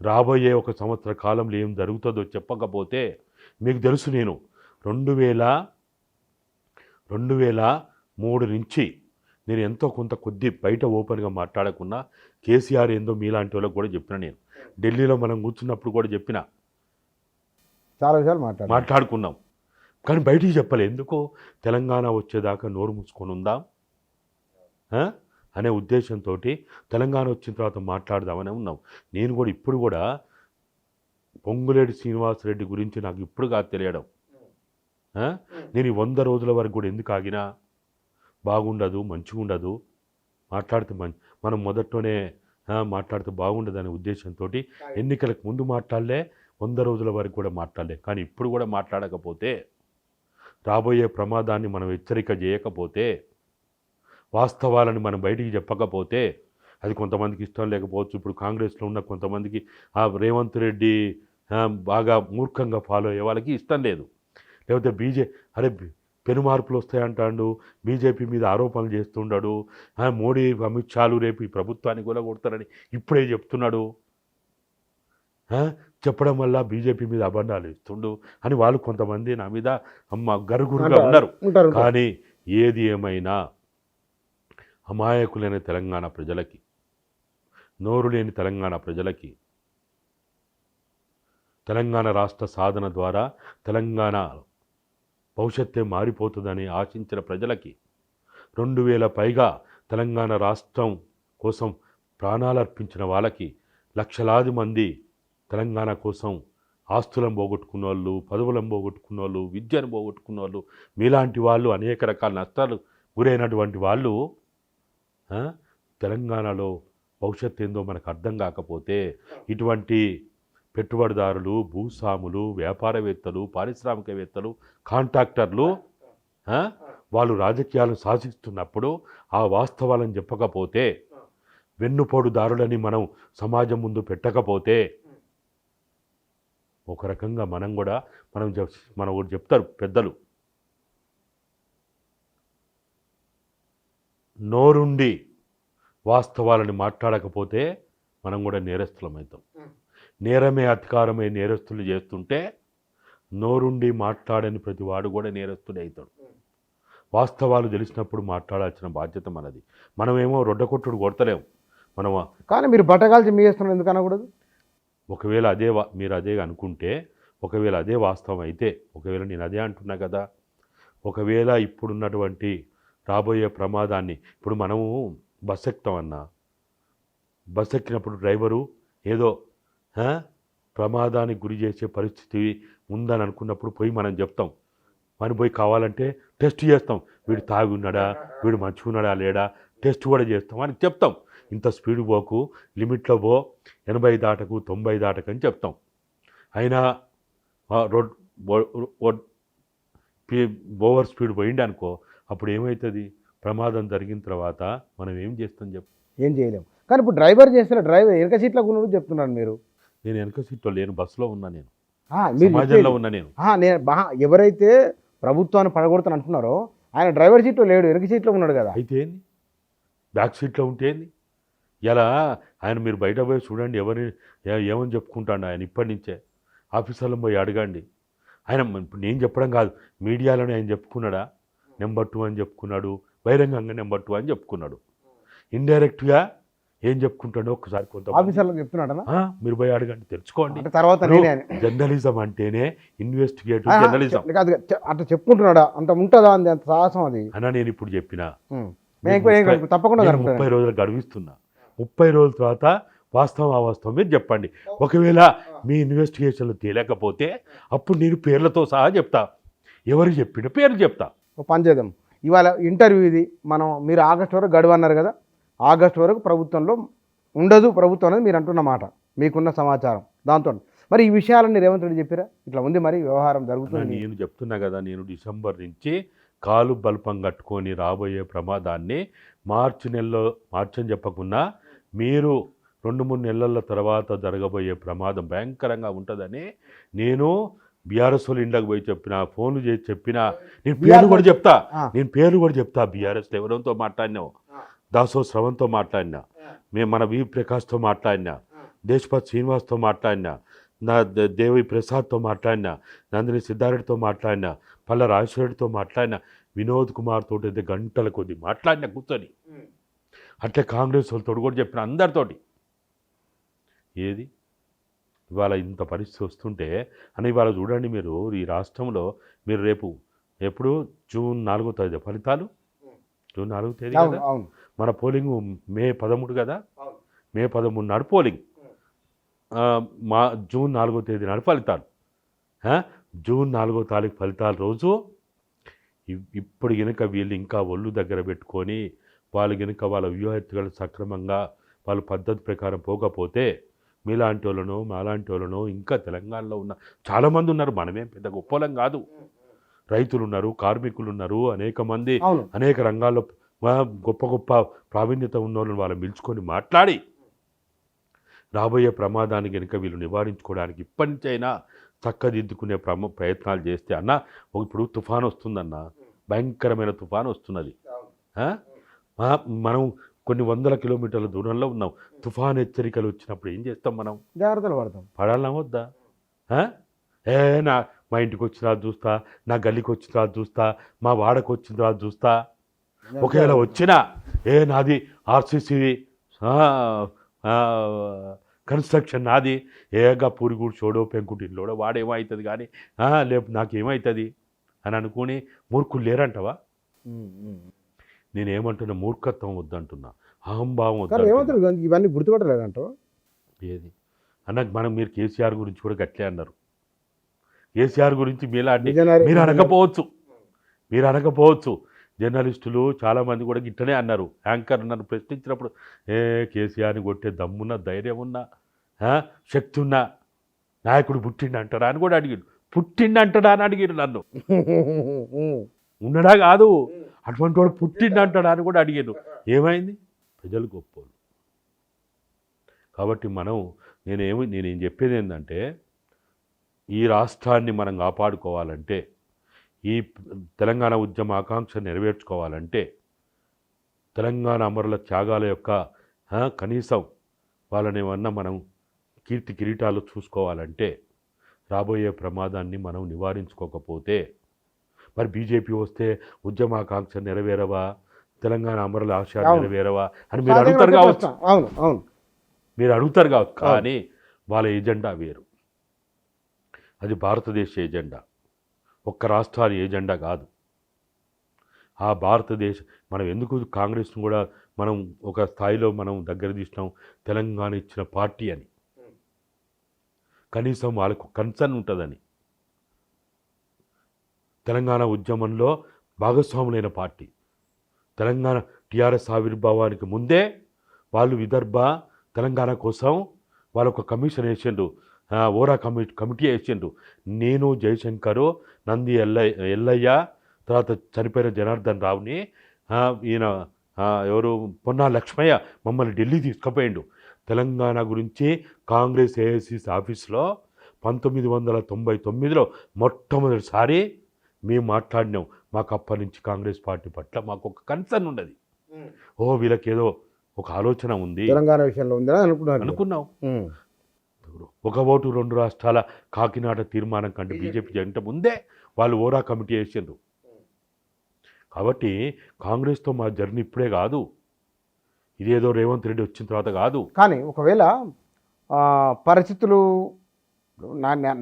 రాబోయే 1 సంవత్సర కాలంలో ఏం జరుగుతుందో చెప్పకపోతే మీకు తెలుసు, నేను 2003 నుంచి నేను ఎంతో కొద్ది బయట ఓపెన్గా మాట్లాడకున్నా కేసీఆర్ ఏందో మీలాంటి వాళ్ళకి కూడా చెప్పిన. నేను ఢిల్లీలో మనం కూర్చున్నప్పుడు కూడా చెప్పిన, చాలా విషయాలు మాట్లాడుకున్నాం. కానీ బయటికి చెప్పలే. ఎందుకు? తెలంగాణ వచ్చేదాకా నోరు మూసుకొని ఉందాం అనే ఉద్దేశంతో తెలంగాణ వచ్చిన తర్వాత మాట్లాడదామని ఉన్నాం. నేను కూడా ఇప్పుడు కూడా పొంగులేటి శ్రీనివాసరెడ్డి గురించి నాకు ఇప్పుడు కాదు తెలియడం. నేను 100 రోజుల వరకు కూడా ఎందుకు ఆగినా బాగుండదు, మంచిగా ఉండదు, మాట్లాడితే మనం మొదట్లోనే మాట్లాడితే బాగుండదు అనే ఉద్దేశంతో ఎన్నికలకు ముందు మాట్లాడలే, 100 రోజుల వరకు కూడా మాట్లాడలే. కానీ ఇప్పుడు కూడా మాట్లాడకపోతే, రాబోయే ప్రమాదాన్ని మనం హెచ్చరిక చేయకపోతే, వాస్తవాలను మనం బయటికి చెప్పకపోతే అది కొంతమందికి ఇష్టం లేకపోవచ్చు. ఇప్పుడు కాంగ్రెస్లో ఉన్న కొంతమందికి రేవంత్ రెడ్డి బాగా మూర్ఖంగా ఫాలో అయ్యే వాళ్ళకి ఇష్టం లేదు. లేకపోతే పెను మార్పులు వస్తాయంటాడు, బీజేపీ మీద ఆరోపణలు చేస్తుండడు, మోడీ అమిత్ షాలు రేపు ఈ ప్రభుత్వాన్ని కూడా కొడతారని ఇప్పుడే చెప్తున్నాడు. చెప్పడం వల్ల బీజేపీ మీద అబండాలు ఇస్తుండు అని వాళ్ళు కొంతమంది నా మీద గరుగురుగా ఉన్నారు. కానీ ఏది ఏమైనా అమాయకులైన తెలంగాణ ప్రజలకి, నోరు లేని తెలంగాణ ప్రజలకి, తెలంగాణ రాష్ట్ర సాధన ద్వారా తెలంగాణ భవిష్యత్తే మారిపోతుందని ఆశించిన ప్రజలకి, 2000 పైగా తెలంగాణ రాష్ట్రం కోసం ప్రాణాలు అర్పించిన వాళ్ళకి, లక్షలాది మంది తెలంగాణ కోసం ఆస్తులను పోగొట్టుకున్న వాళ్ళు, పదవులను పోగొట్టుకున్న వాళ్ళు, విద్యను పోగొట్టుకున్న వాళ్ళు, మీలాంటి వాళ్ళు, అనేక రకాల నష్టాలు గురైనటువంటి వాళ్ళు తెలంగాణలో భవిష్యత్తు ఏందో మనకు అర్థం కాకపోతే ఇటువంటి పెట్టుబడిదారులు, భూస్వాములు, వ్యాపారవేత్తలు, పారిశ్రామికవేత్తలు, కాంట్రాక్టర్లు వాళ్ళు రాజకీయాలను శాసిస్తున్నప్పుడు ఆ వాస్తవాలను చెప్పకపోతే, వెన్నుపోటుదారులని మనం సమాజం ముందు పెట్టకపోతే, ఒక రకంగా మనం ఒకటి చెప్తారు పెద్దలు, నోరుండి వాస్తవాలను మాట్లాడకపోతే మనం కూడా నేరస్తులమవుతాం. నేరమే అధికారమే నేరస్తులు చేస్తుంటే నోరుండి మాట్లాడని ప్రతి వాడు కూడా నేరస్తుడే అవుతాడు. వాస్తవాలు తెలిసినప్పుడు మాట్లాడాల్సిన బాధ్యత మనది. మనమేమో రొడ్డకొట్టుడు కొడతలేము. మనం కానీ మీరు బట్టగాల్చి మీ చేస్తున్నారు ఎందుకు అనకూడదు? ఒకవేళ అదే మీరు అదే అనుకుంటే, ఒకవేళ అదే వాస్తవం అయితే, ఒకవేళ నేను అదే అంటున్నా కదా, ఒకవేళ ఇప్పుడున్నటువంటి రాబోయే ప్రమాదాన్ని ఇప్పుడు మనము బస్ ఎక్కుతామన్నా, బస్ ఎక్కినప్పుడు డ్రైవరు ఏదో ప్రమాదానికి గురి చేసే పరిస్థితి ఉందని అనుకున్నప్పుడు పోయి మనం చెప్తాం. మనం పోయి కావాలంటే టెస్ట్ చేస్తాం. వీడు తాగి ఉన్నాడా, వీడు మంచిగా ఉన్నాడా లేడా టెస్ట్ కూడా చేస్తాం అని చెప్తాం. ఇంత స్పీడ్ పోకు, లిమిట్లో పో, 80 దాటకు 90 దాటకు అని చెప్తాం. అయినా ఓవర్ స్పీడ్ పోయింది అనుకో, అప్పుడు ఏమవుతుంది? ప్రమాదం జరిగిన తర్వాత మనం ఏం చేస్తాం చెప్పు? ఏం చేయలేము. కానీ ఇప్పుడు డ్రైవర్ చేస్తే డ్రైవర్ వెనక సీట్లో ఉన్నాడు చెప్తున్నాను మీరు. నేను వెనక సీట్లో లేను, బస్సులో ఉన్నా, నేను మీరు సమాజంలో ఉన్నా. నేను ఎవరైతే ప్రభుత్వాన్ని పడగొడతాను అంటున్నారో ఆయన డ్రైవర్ సీట్లో లేడు, వెనక సీట్లో ఉన్నాడు కదా. అయితే ఏంది? బ్యాక్ సీట్లో ఉంటే ఏంది? ఇలా ఆయన మీరు బయట పోయి చూడండి, ఏమని చెప్పుకుంటాడు ఆయన. ఇప్పటి నుంచే ఆఫీసర్లను పోయి అడగండి. ఆయన ఇప్పుడు నేను చెప్పడం కాదు, మీడియాలోనే ఆయన చెప్పుకున్నాడా నెంబర్ 2 అని చెప్పుకున్నాడు, బహిరంగంగా నెంబర్ 2 అని చెప్పుకున్నాడు. ఇండైరెక్ట్గా ఏం చెప్పుకుంటాడో ఒకసారి కొంత ఆఫీసర్లకు చెప్తున్నాడనా? మీరు పోయి అడగండి, తెలుసుకోండి. తర్వాత జర్నలిజం అంటేనే ఇన్వెస్టిగేటివ్ జర్నలిజం. అట్లా చెప్పుకుంటున్నాడా? అంత ఉంటుందా అంత సాహసం అది అన్నా? నేను ఇప్పుడు చెప్పిన తప్పకుండా 30 రోజులు గడువిస్తున్నా. 30 రోజుల తర్వాత వాస్తవం అవాస్తవం మీరు చెప్పండి. ఒకవేళ మీ ఇన్వెస్టిగేషన్లు తేలేకపోతే అప్పుడు నేను పేర్లతో సహా చెప్తా, ఎవరు చెప్పిన పేర్లు చెప్తా. పని చేద్దాం. ఇవాళ ఇంటర్వ్యూ ఇది. మీరు ఆగస్టు వరకు గడువు అన్నారు కదా, ఆగస్టు వరకు ప్రభుత్వంలో ఉండదు ప్రభుత్వం అనేది మీరు అంటున్న మాట, మీకున్న సమాచారం దాంతో. మరి ఈ విషయాలన్నీ రేవంత్ రెడ్డి చెప్పారా? ఇట్లా ఉంది మరి వ్యవహారం జరుగుతుంది. నేను చెప్తున్నా కదా, నేను డిసెంబర్ నుంచి కాలు బల్పం కట్టుకొని రాబోయే ప్రమాదాన్ని మార్చి అని చెప్పకున్నా మీరు 2-3 నెలల తర్వాత జరగబోయే ప్రమాదం భయంకరంగా ఉంటుందని నేను బీఆర్ఎస్ వాళ్ళు ఇండ్లకు పోయి చెప్పిన, ఫోన్లు చేసి చెప్పిన. నేను పేర్లు కూడా చెప్తా. బీఆర్ఎస్లో ఎవరితో మాట్లాడినావు? దాసో శ్రవంతో మాట్లాడినా, మన వి ప్రకాష్తో మాట్లాడినా, దేశపతి శ్రీనివాస్తో మాట్లాడినా, నా దేవి ప్రసాద్తో మాట్లాడినా, నందిని సిద్ధారెడ్డితో మాట్లాడినా, పల్ల రాజేశ్వరరెడ్డితో మాట్లాడినా, వినోద్ కుమార్ తోటి అయితే గంటల కొద్ది మాట్లాడినా కూర్చొని. అట్లే కాంగ్రెస్ వాళ్ళతో కూడా చెప్పిన, అందరితోటి. ఏది ఇవాళ ఇంత పరిస్థితి వస్తుంటే అని ఇవాళ చూడండి, మీరు ఈ రాష్ట్రంలో మీరు రేపు ఎప్పుడు జూన్ 4వ తేదీ ఫలితాలు, జూన్ 4వ తేదీ కదా మన పోలింగ్, మే 13 కదా, మే 13 నాడు పోలింగ్, జూన్ 4వ తేదీ నాడు ఫలితాలు. జూన్ 4వ తారీఖు ఫలితాల రోజు ఇప్పుడు గనుక వీళ్ళు ఇంకా ఒళ్ళు దగ్గర పెట్టుకొని వాళ్ళు గనుక వాళ్ళ వ్యూహెత్తులు సక్రమంగా వాళ్ళ పద్ధతి ప్రకారం పోకపోతే మీలాంటి వాళ్ళను మాలాంటి వాళ్ళను ఇంకా తెలంగాణలో ఉన్న చాలామంది ఉన్నారు. మనమేం పెద్ద గొప్పలం కాదు. రైతులు ఉన్నారు, కార్మికులు ఉన్నారు, అనేక మంది అనేక రంగాల్లో గొప్ప గొప్ప ప్రావీణ్యత ఉన్న వాళ్ళని వాళ్ళని పిలుచుకొని మాట్లాడి రాబోయే ప్రమాదాన్ని కనుక వీళ్ళు నివారించుకోవడానికి ఇప్పటి నుంచైనా చక్కదిద్దుకునే ప్రయత్నాలు చేస్తే అన్న. ఇప్పుడు తుఫాను వస్తుందన్న, భయంకరమైన తుఫాను వస్తున్నది. మనం కొన్ని 100 కిలోమీటర్ల దూరంలో ఉన్నాం. తుఫాను హెచ్చరికలు వచ్చినప్పుడు ఏం చేస్తాం? మనం జాగ్రత్తలు పడతాం. పడాలా వద్దా? మా ఇంటికి వచ్చిన రాదు చూస్తా, నా గల్లీకి వచ్చిన రాదు చూస్తా, మా వాడకు వచ్చిన రాదు చూస్తా. ఒకవేళ వచ్చినా నాది ఆర్సీసీ కన్స్ట్రక్షన్ నాది, ఏగా పూరిగూడు చోడో పెంకుటిల్లోడో వాడేమవుతుంది కానీ లేపు నాకేమవుతుంది అని అనుకుని మూర్ఖులు లేరంటవా? నేనేమంటున్నా, మూర్ఖత్వం వద్దంటున్నా, అహంభావం వద్దు. ఇవన్నీ గుర్తుపట్టలేదంటావా? ఏది అన్న, మీరు కేసీఆర్ గురించి కూడా గట్లే అన్నారు. కేసీఆర్ గురించి మీరు అనకపోవచ్చు. జర్నలిస్టులు చాలామంది కూడా గిట్టనే అన్నారు. యాంకర్ నన్ను ప్రశ్నించినప్పుడు, కేసీఆర్ని కొట్టే దమ్మున్న, ధైర్యం ఉన్న, శక్తి ఉన్న నాయకుడు పుట్టిండంటారా అని కూడా అడిగాడు. పుట్టిండంటాడా అని అడిగాడు నన్ను. ఉన్నడా కాదు, అటువంటి వాడు పుట్టిండంటాడా అని కూడా అడిగాడు. ఏమైంది? ప్రజలు గొప్పోళ్ళు. కాబట్టి నేనేం చెప్పేది ఏంటంటే, ఈ రాష్ట్రాన్ని మనం కాపాడుకోవాలంటే, ఈ తెలంగాణ ఉద్యమ ఆకాంక్ష నెరవేర్చుకోవాలంటే తెలంగాణ అమరుల త్యాగాల యొక్క కనీసం వాళ్ళని ఏమన్నా మనం కీర్తి కిరీటాలు చూసుకోవాలంటే రాబోయే ప్రమాదాన్ని మనం నివారించుకోకపోతే మరి బీజేపీ వస్తే ఉద్యమాకాంక్ష నెరవేరవా, తెలంగాణ అమరుల ఆశయాలు అవును. నెరవేరవా అని మీరు అడుగుతారు కావచ్చు. అవును అవును మీరు అడుగుతారు కావచ్చు, కానీ వాళ్ళ ఎజెండా వేరు. అది భారతదేశ ఎజెండా, ఒక్క రాష్ట్రాల ఎజెండా కాదు. ఆ భారతదేశ మనం ఎందుకు కాంగ్రెస్ను కూడా మనం ఒక స్థాయిలో మనం దగ్గర తీసినాం, తెలంగాణ ఇచ్చిన పార్టీ అని. కనీసం వాళ్ళకు కన్సర్న్ ఉంటుందని. తెలంగాణ ఉద్యమంలో భాగస్వాములైన పార్టీ. తెలంగాణ టీఆర్ఎస్ ఆవిర్భావానికి ముందే వాళ్ళు విదర్భ తెలంగాణ కోసం వాళ్ళు ఒక కమిషన్ వేసిండ్రు, ఓరా కమిటీ వేసిండ్రు. నేను జయశంకరు, నంది ఎల్లయ్య, తర్వాత చనిపోయిన జనార్దన్ రావుని, ఈయన ఎవరు పొన్నా లక్ష్మయ్య మమ్మల్ని ఢిల్లీ తీసుకుపోయిండు. తెలంగాణ గురించి కాంగ్రెస్ ఏఐసిసి ఆఫీస్లో 1999లో మొట్టమొదటిసారి మేము మాట్లాడినాం. మాకు అప్పటి నుంచి కాంగ్రెస్ పార్టీ పట్ల మాకు ఒక కన్సర్న్ ఉన్నది. వీళ్ళకి ఏదో ఒక ఆలోచన ఉంది తెలంగాణ విషయంలో ఉందని అనుకున్నాం. ఒక ఓటు రెండు రాష్ట్రాల కాకినాడ తీర్మానం కంటే బీజేపీ జంట ముందే వాళ్ళు ఓరా కమిటీ వేసిండ్రు. కాబట్టి కాంగ్రెస్తో మా జర్నీ ఇప్పుడే కాదు, ఇదేదో రేవంత్ రెడ్డి వచ్చిన తర్వాత కాదు. కానీ ఒకవేళ పరిస్థితులు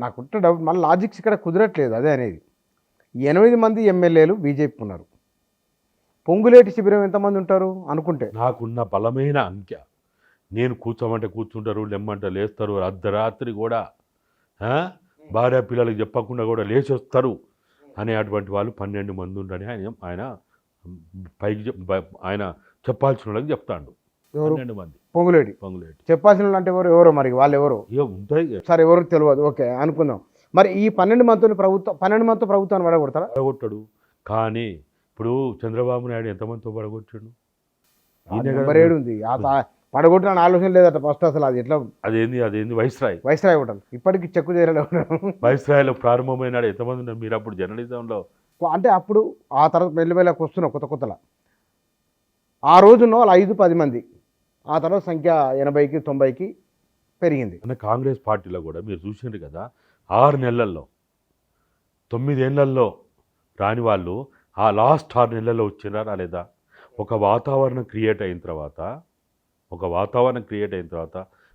నాకుంటే డౌట్, మళ్ళీ లాజిక్స్ ఇక్కడ కుదరట్లేదు. అదే అనేది 8 మంది ఎమ్మెల్యేలు బీజేపీ ఉన్నారు. పొంగులేటి శిబిరం ఎంతమంది ఉంటారు అనుకుంటే? నాకున్న బలమైన అంకె, నేను కూర్చోమంటే కూర్చుంటారు, లెమ్మంటే లేస్తారు, అర్ధరాత్రి కూడా భార్య పిల్లలకి చెప్పకుండా కూడా లేచి వస్తారు అనే అటువంటి వాళ్ళు 12 మంది ఉండని ఆయన పైకి ఆయన చెప్పాల్సిన వాళ్ళకి చెప్తాడు. 12 మంది పొంగులేటి చెప్పాల్సిన అంటే ఎవరో మరి వాళ్ళు ఎవరో ఉంటాయి సార్, ఎవరికి తెలియదు. ఓకే అనుకుందాం. మరి ఈ 12 మందితో ప్రభుత్వాన్ని పడగొడతారా? పడగొట్టాడు. కానీ ఇప్పుడు చంద్రబాబు నాయుడు ఎంతమందితో పడగొట్టాడు? ఉంది పడగొట్టిన ఆలోచన లేదట ఫస్ట్. అసలు అది ఎట్లా, అదేంది వైస్రాయ్ హోటల్ ఇప్పటికి చెక్కు చేరలే. వైస్రాయ్లో ప్రారంభమైన ఎంతమంది ఉన్నారు మీరు అప్పుడు జర్నలిజంలో? అంటే అప్పుడు ఆ తర్వాత మెల్లమెల్లకి వస్తున్నాం కొత్తలో. ఆ రోజున్న వాళ్ళు 5-10 మంది, ఆ తర్వాత సంఖ్య 80కి 90కి పెరిగింది. అంటే కాంగ్రెస్ పార్టీలో కూడా మీరు చూసిండ్రు కదా, 6 నెలల్లో 9 ఏళ్లలో రాని వాళ్ళు ఆ లాస్ట్ 6 నెలల్లో వచ్చినారా రాలేదా? ఒక వాతావరణం క్రియేట్ అయిన తర్వాత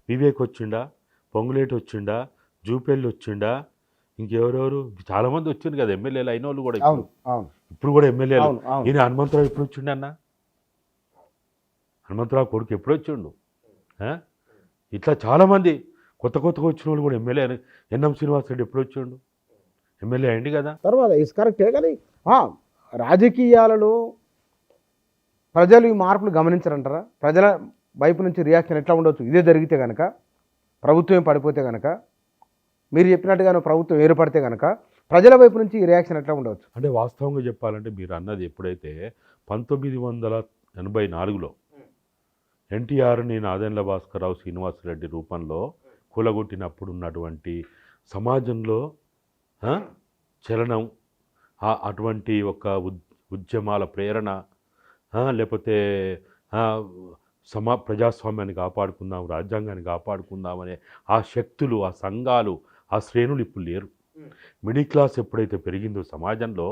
వివేక్ వచ్చిండా, పొంగులేటి వచ్చిండా, జూపల్లి వచ్చిండా, ఇంకెవరెవరు చాలామంది వచ్చిండు కదా ఎమ్మెల్యేలు అయిన వాళ్ళు కూడా. ఇప్పుడు కూడా ఎమ్మెల్యేలు. ఈయన హనుమంతరావు ఎప్పుడు వచ్చిండు అన్న? హనుమంతరావు కొడుకు ఎప్పుడు వచ్చిండు? ఇట్లా చాలామంది కొత్తగా వచ్చిన వాళ్ళు కూడా ఎమ్మెల్యే. ఎన్ఎం శ్రీనివాసరెడ్డి ఎప్పుడు వచ్చిండు? ఎమ్మెల్యే అయింది కదా. తర్వాత ఇది కరెక్టే, కానీ రాజకీయాలలో ప్రజలు ఈ మార్పులు గమనించరంటారా? ప్రజల వైపు నుంచి రియాక్షన్ ఎట్లా ఉండొచ్చు? ఇదే జరిగితే కనుక, ప్రభుత్వం పడిపోతే కనుక, మీరు చెప్పినట్టుగా ప్రభుత్వం ఏర్పడితే కనుక ప్రజల వైపు నుంచి ఈ రియాక్షన్ ఎట్లా ఉండవచ్చు? అంటే వాస్తవంగా చెప్పాలంటే మీరు అన్నది ఎప్పుడైతే 1984లో ఎన్టీఆర్ని నాదెండ్ల భాస్కరరావు శ్రీనివాసరెడ్డి రూపంలో కూలగొట్టినప్పుడు ఉన్నటువంటి సమాజంలో చలనం, అటువంటి ఒక ఉద్యమాల ప్రేరణ, లేకపోతే ప్రజాస్వామ్యాన్ని కాపాడుకుందాం, రాజ్యాంగాన్ని కాపాడుకుందాం అనే ఆ శక్తులు, ఆ సంఘాలు, ఆ శ్రేణులు ఇప్పుడు లేరు. మిడిల్ క్లాస్ ఎప్పుడైతే పెరిగిందో సమాజంలో,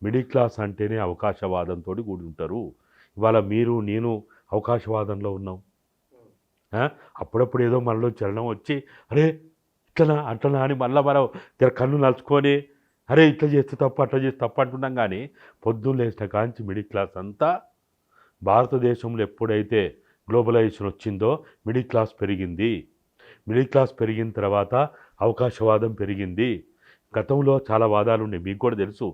మిడిల్ క్లాస్ అంటేనే అవకాశవాదంతో కూడి ఉంటారు. ఇవాళ మీరు నేను అవకాశవాదంలో ఉన్నాం. అప్పుడప్పుడు ఏదో మనలో చలనం వచ్చి అరే ఇట్లనా అట్లనా అని మళ్ళీ మనం కన్ను నలుచుకొని అరే ఇట్లా చేస్తే తప్పు, అట్లా చేస్తే తప్పు అంటున్నాం. కానీ పొద్దున్న లేచిన కాంచి మిడిల్ క్లాస్ అంతా, భారతదేశంలో ఎప్పుడైతే గ్లోబలైజేషన్ వచ్చిందో మిడిల్ క్లాస్ పెరిగింది. మిడిల్ క్లాస్ పెరిగిన తర్వాత అవకాశవాదం పెరిగింది. గతంలో చాలా వాదాలు ఉండేవి, మీకు కూడా తెలుసు.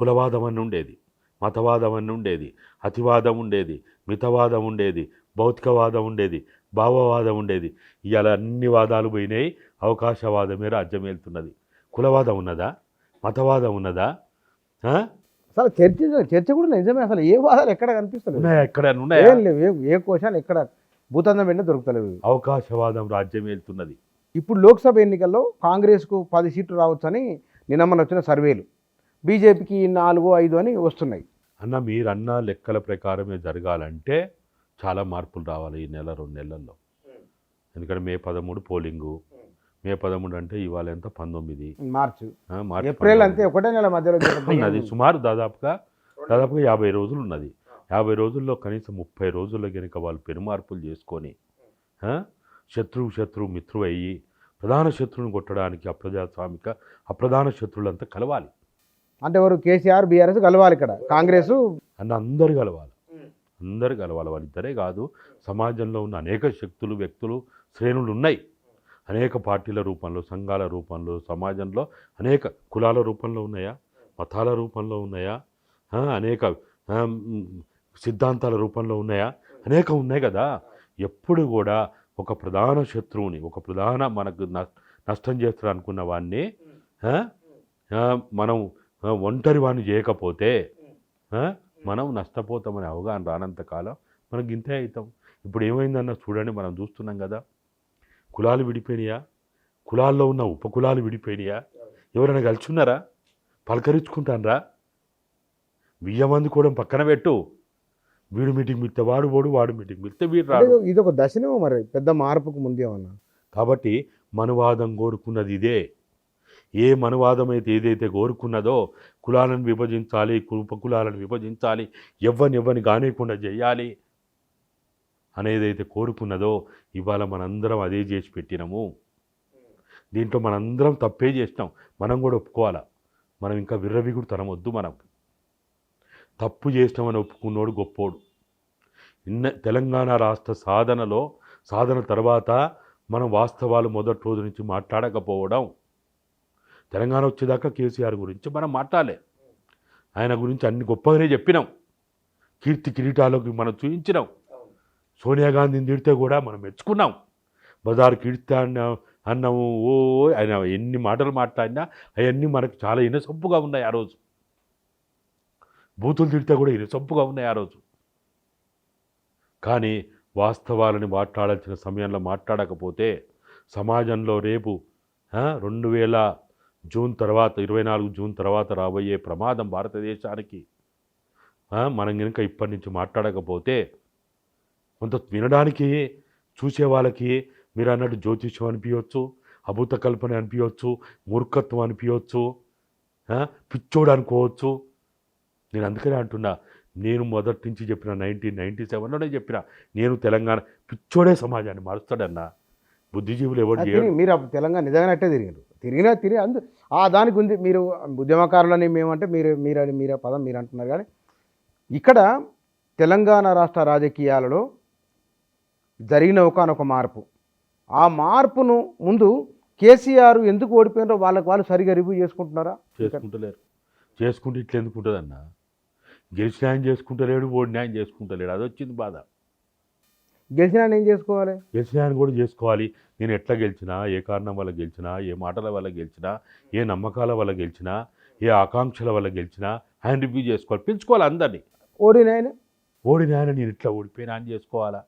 కులవాదం అని ఉండేది, మతవాదం అని ఉండేది, అతివాదం ఉండేది, మితవాదం ఉండేది, భౌతికవాదం ఉండేది, భావవాదం ఉండేది. ఇవాళ అన్ని వాదాలు పోయినాయి, అవకాశవాదమే రాజ్యం వెళ్తున్నది. కులవాదం ఉన్నదా? మతవాదం ఉన్నదా? అసలు చర్చ కూడా నిజమే. అసలు ఏ వాదాలు ఎక్కడ కనిపిస్తలేదు, ఎక్కడ ఏ కోశాలు ఎక్కడ భూతందం వెంట దొరుకుతలేవు. అవకాశవాదం రాజ్యం వెళ్తున్నది. ఇప్పుడు లోక్సభ ఎన్నికల్లో కాంగ్రెస్కు 10 సీట్లు రావచ్చని నిన్న మొన్న వచ్చిన సర్వేలు, బీజేపీకి 4-5 అని వస్తున్నాయి. అన్న మీరన్న లెక్కల ప్రకారమే జరగాలంటే చాలా మార్పులు రావాలి ఈ నెల 2 నెలల్లో. ఎందుకంటే మే 13 పోలింగు. మే 13 అంటే ఇవాళ ఎంత 19 మార్చి మార్చి ఏప్రిల్ 19 అంతే ఒకటే నెల మధ్యలో ఉన్నది. సుమారు దాదాపుగా 50 రోజులు ఉన్నది. 50 రోజుల్లో కనీసం 30 రోజుల్లో కనుక వాళ్ళు పెనుమార్పులు చేసుకొని శత్రువు మిత్రువు అయ్యి ప్రధాన శత్రువుని కొట్టడానికి అప్రజాస్వామిక అప్రధాన శత్రువులంతా కలవాలి. అంటే ఎవరు కేసీఆర్ బీఆర్ఎస్ కలవాలి, ఇక్కడ కాంగ్రెస్ అందరు కలవాలి. అందరు కలవాలి. వాళ్ళిద్దరే కాదు, సమాజంలో ఉన్న అనేక శక్తులు వ్యక్తులు శ్రేణులు ఉన్నాయి. అనేక పార్టీల రూపంలో, సంఘాల రూపంలో, సమాజంలో అనేక కులాల రూపంలో ఉన్నాయా, మతాల రూపంలో ఉన్నాయా, అనేక సిద్ధాంతాల రూపంలో ఉన్నాయా, అనేక ఉన్నాయి కదా. ఎప్పుడు కూడా ఒక ప్రధాన శత్రువుని, ఒక ప్రధాన మనకు నష్టం చేస్తారు అనుకున్న వాడిని మనం ఒంటరి వాడిని చేయకపోతే మనం నష్టపోతామనే అవగాహన రానంతకాలం మనకు ఇంతే అవుతాం. ఇప్పుడు ఏమైందన్న చూడండి, మనం చూస్తున్నాం కదా, కులాలు విడిపోయినాయా, కులాల్లో ఉన్న ఉపకులాలు విడిపోయినాయా, ఎవరైనా కలిసిన్నారా, పలకరించుకుంటానరా? 1000 మంది కూడా పక్కన పెట్టు, వీడు మీటింగ్ మిలితే వాడు పోడు, వాడు మీటింగ్ మిలితే వీడు రాడు. ఇది ఒక దశనేమో మరి పెద్ద మార్పుకు ముందేమన్నా. కాబట్టి మనువాదం కోరుకున్నది ఇదే. ఏ మనువాదం అయితే ఏదైతే కోరుకున్నదో కులాలను విభజించాలి, ఉపకులాలను విభజించాలి, ఎవ్వని కానివ్వకుండా చేయాలి అనేదైతే కోరుకున్నదో ఇవాళ మనందరం అదే చేసి పెట్టినాము. దీంట్లో మనందరం తప్పే చేసినాం, మనం కూడా ఒప్పుకోవాలా. మనం ఇంకా విర్రవిగుడు తనమొద్దు. మనం తప్పు చేసినామని ఒప్పుకున్నోడు గొప్పోడు. తెలంగాణ రాష్ట్ర సాధన తర్వాత మనం వాస్తవాలు మొదటి రోజు నుంచి మాట్లాడకపోవడం, తెలంగాణ వచ్చేదాకా కేసీఆర్ గురించి మనం మాట్లాడలే. ఆయన గురించి అన్ని గొప్పగానే చెప్పినాం, కీర్తి కిరీటాలకు మనం చూపించినాం. సోనియా గాంధీని తిడితే కూడా మనం మెచ్చుకున్నాం. బజారు కీర్తి అన్నాము, ఆయన ఎన్ని మాటలు మాట్లాడినా అవన్నీ మనకు చాలా ఇనసొప్పుగా ఉన్నాయి. ఆ రోజు బూతులు తిడితే కూడా ఇనసొప్పుగా ఉన్నాయి ఆ రోజు. కానీ వాస్తవాలని మాట్లాడాల్సిన సమయంలో మాట్లాడకపోతే సమాజంలో రేపు 2000 జూన్ తర్వాత 24 జూన్ తర్వాత రాబోయే ప్రమాదం భారతదేశానికి మనం కనుక ఇప్పటి నుంచి మాట్లాడకపోతే కొంత వినడానికి చూసే వాళ్ళకి మీరు అన్నట్టు జ్యోతిష్యం అనిపించవచ్చు, అభూత కల్పన అనిపించవచ్చు, మూర్ఖత్వం అనిపించవచ్చు, పిచ్చోడు అనుకోవచ్చు. నేను అందుకనే అంటున్నా, నేను మొదటి నుంచి చెప్పిన 1997లోనే చెప్పిన, నేను తెలంగాణ పిచ్చోడే సమాజాన్ని మారుస్తాడన్నా. బుద్ధిజీవులు ఎవరు మీరు తెలంగాణ నిజంగానే తిరిగి దానికి ఉంది. మీరు ఉద్యమకారులని మేమంటే మీరే పదం మీరు అంటున్నారు. కానీ ఇక్కడ తెలంగాణ రాష్ట్ర రాజకీయాలలో జరిగిన ఒకనొక మార్పు, ఆ మార్పును ముందు కేసీఆర్ ఎందుకు ఓడిపోయినారో వాళ్ళు సరిగా రివ్యూ చేసుకుంటున్నారా? చేసుకుంటే ఇట్లా ఎందుకు ఉంటుందన్న? గెలిచిన ఆయన చేసుకుంటలేడు, ఓడిన ఆయన చేసుకుంటలేడు, అది వచ్చింది బాధ. గెలిచిన ఆయన ఏం చేసుకోవాలి? గెలిచిన ఆయన కూడా చేసుకోవాలి. నేను ఎట్లా గెలిచినా, ఏ కారణం వల్ల గెలిచినా, ఏ మాటల వల్ల గెలిచినా, ఏ నమ్మకాల వల్ల గెలిచినా, ఏ ఆకాంక్షల వల్ల గెలిచినా ఆయన రివ్యూ చేసుకోవాలి, పిలుచుకోవాలి అందరినీ. ఓడిన ఆయన నేను ఇట్లా ఓడిపోయినా అని చేసుకోవాలా?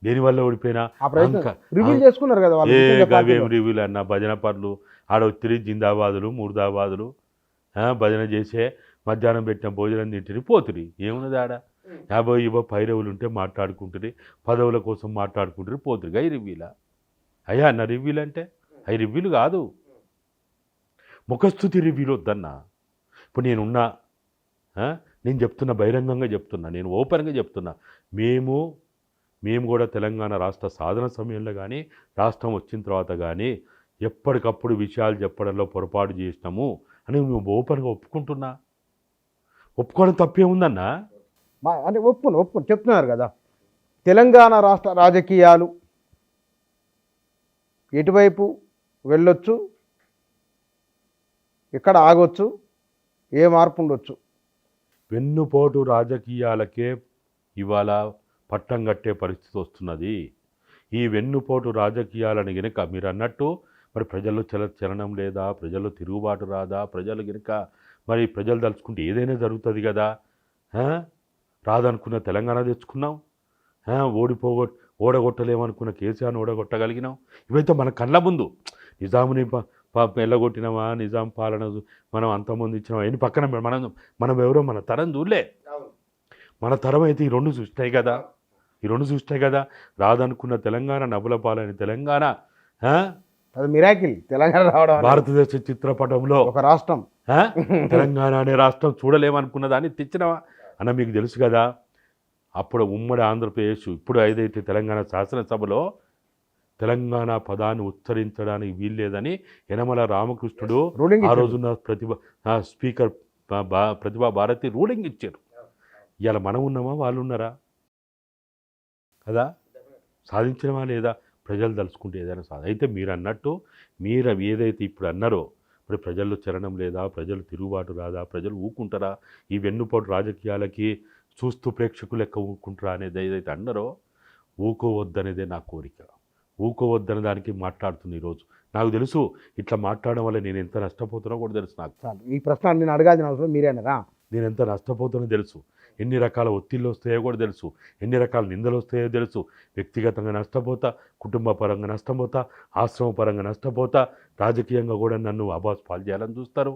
దేనివల్ల ఓడిపోయినా రివ్యూ చేసుకున్నారు కదా. అవేం రివ్యూలు అన్న, భజన పనులు ఆడొత్తిరి జిందాబాదులు మూర్దాబాదులు భజన చేసే మధ్యాహ్నం పెట్టిన భోజనం తింటిరి పోతురి. ఏమున్నది ఆడ? 50 పైరవులు ఉంటే మాట్లాడుకుంటుంది, పదవుల కోసం మాట్లాడుకుంటారు, పోతురు. అవి రివ్యూలా? అయ్యా అన్న రివ్యూలు అంటే అవి రివ్యూలు కాదు, ముఖస్థుతి రివ్యూలు వద్దన్నా. ఇప్పుడు నేను చెప్తున్నా, బహిరంగంగా చెప్తున్నా, నేను ఓపెన్గా చెప్తున్నా, మేము కూడా తెలంగాణ రాష్ట్ర సాధన సమయంలో కానీ రాష్ట్రం వచ్చిన తర్వాత కానీ ఎప్పటికప్పుడు విషయాలు చెప్పడంలో పొరపాటు చేసినాము అని మేము ఓపెన్గా ఒప్పుకుంటున్నా. ఒప్పుకోవడం తప్పేముందన్నా? అంటే ఒప్పుకొని చెప్తున్నారు కదా. తెలంగాణ రాష్ట్ర రాజకీయాలు ఎటువైపు వెళ్ళొచ్చు, ఎక్కడ ఆగొచ్చు, ఏ మార్పు ఉండొచ్చు. వెన్నుపోటు రాజకీయాలకే ఇవాళ పట్టం కట్టే పరిస్థితి వస్తున్నది. ఈ వెన్నుపోటు రాజకీయాలను గనుక మీరు అన్నట్టు మరి ప్రజల్లో చలనం లేదా, ప్రజల్లో తిరుగుబాటు రాదా, ప్రజలు గనుక మరి ప్రజలు తలుచుకుంటే ఏదైనా జరుగుతుంది కదా. రాదనుకున్న తెలంగాణ తెచ్చుకున్నాం, ఓడగొట్టలేమనుకున్న కేసీఆర్ని ఓడగొట్టగలిగినాం. ఇవైతే మన కళ్ళ ముందు నిజాముని వెళ్ళగొట్టినామా, నిజాం పాలన మనం అంతమంది ఇచ్చినామా అని పక్కన మనం ఎవరో మన తరం చూడలే. మన తరం అయితే ఈ రెండు చూస్తాయి కదా. రాదనుకున్న తెలంగాణ నవ్వుల పాలైన తెలంగాణ, అది మిరాకిల్ తెలంగాణ రావడం. భారతదేశ చిత్రపటంలో ఒక రాష్ట్రం, తెలంగాణ అనే రాష్ట్రం చూడలేమనుకున్న దాన్ని తెచ్చినవా అన్న మీకు తెలుసు కదా. అప్పుడు ఉమ్మడి ఆంధ్రప్రదేశ్, ఇప్పుడు ఏదైతే తెలంగాణ శాసనసభలో తెలంగాణ పదాన్ని ఉచ్చరించడానికి వీల్లేదని యనమల రామకృష్ణుడు ఆ రోజున స్పీకర్ ప్రతిభా భారతి రూలింగ్ ఇచ్చారు. ఇవాళ మనం ఉన్నామా, వాళ్ళు ఉన్నారా కదా? సాధించినమా లేదా? ప్రజలు తలుచుకుంటే ఏదైనా అయితే మీరు అన్నట్టు మీరు ఏదైతే ఇప్పుడు అన్నారో, ఇప్పుడు ప్రజల్లో చరణం లేదా, ప్రజలు తిరుగుబాటు రాదా, ప్రజలు ఊకుంటారా, ఈ వెన్నుపోటు రాజకీయాలకి చూస్తూ ప్రేక్షకులు లెక్క ఊరుకుంటారా అనేది ఏదైతే అన్నారో, ఊకోవద్దనేదే నా కోరిక. ఊకోవద్దనే దానికి మాట్లాడుతున్న ఈరోజు నాకు తెలుసు. ఇట్లా మాట్లాడడం వల్ల నేను ఎంత నష్టపోతున్నా కూడా తెలుసు నాకు. ఈ ప్రశ్న నేను అడగాల్సిన అవసరం మీరేనరా? నేను ఎంత నష్టపోతున్నా తెలుసు. ఎన్ని రకాల ఒత్తిళ్ళు వస్తాయో కూడా తెలుసు. ఎన్ని రకాల నిందలు వస్తాయో తెలుసు. వ్యక్తిగతంగా నష్టపోతా, కుటుంబ పరంగా నష్టపోతా, ఆశ్రమ పరంగా నష్టపోతా, రాజకీయంగా కూడా నన్ను అబాస్ పాలు చేయాలని చూస్తారు.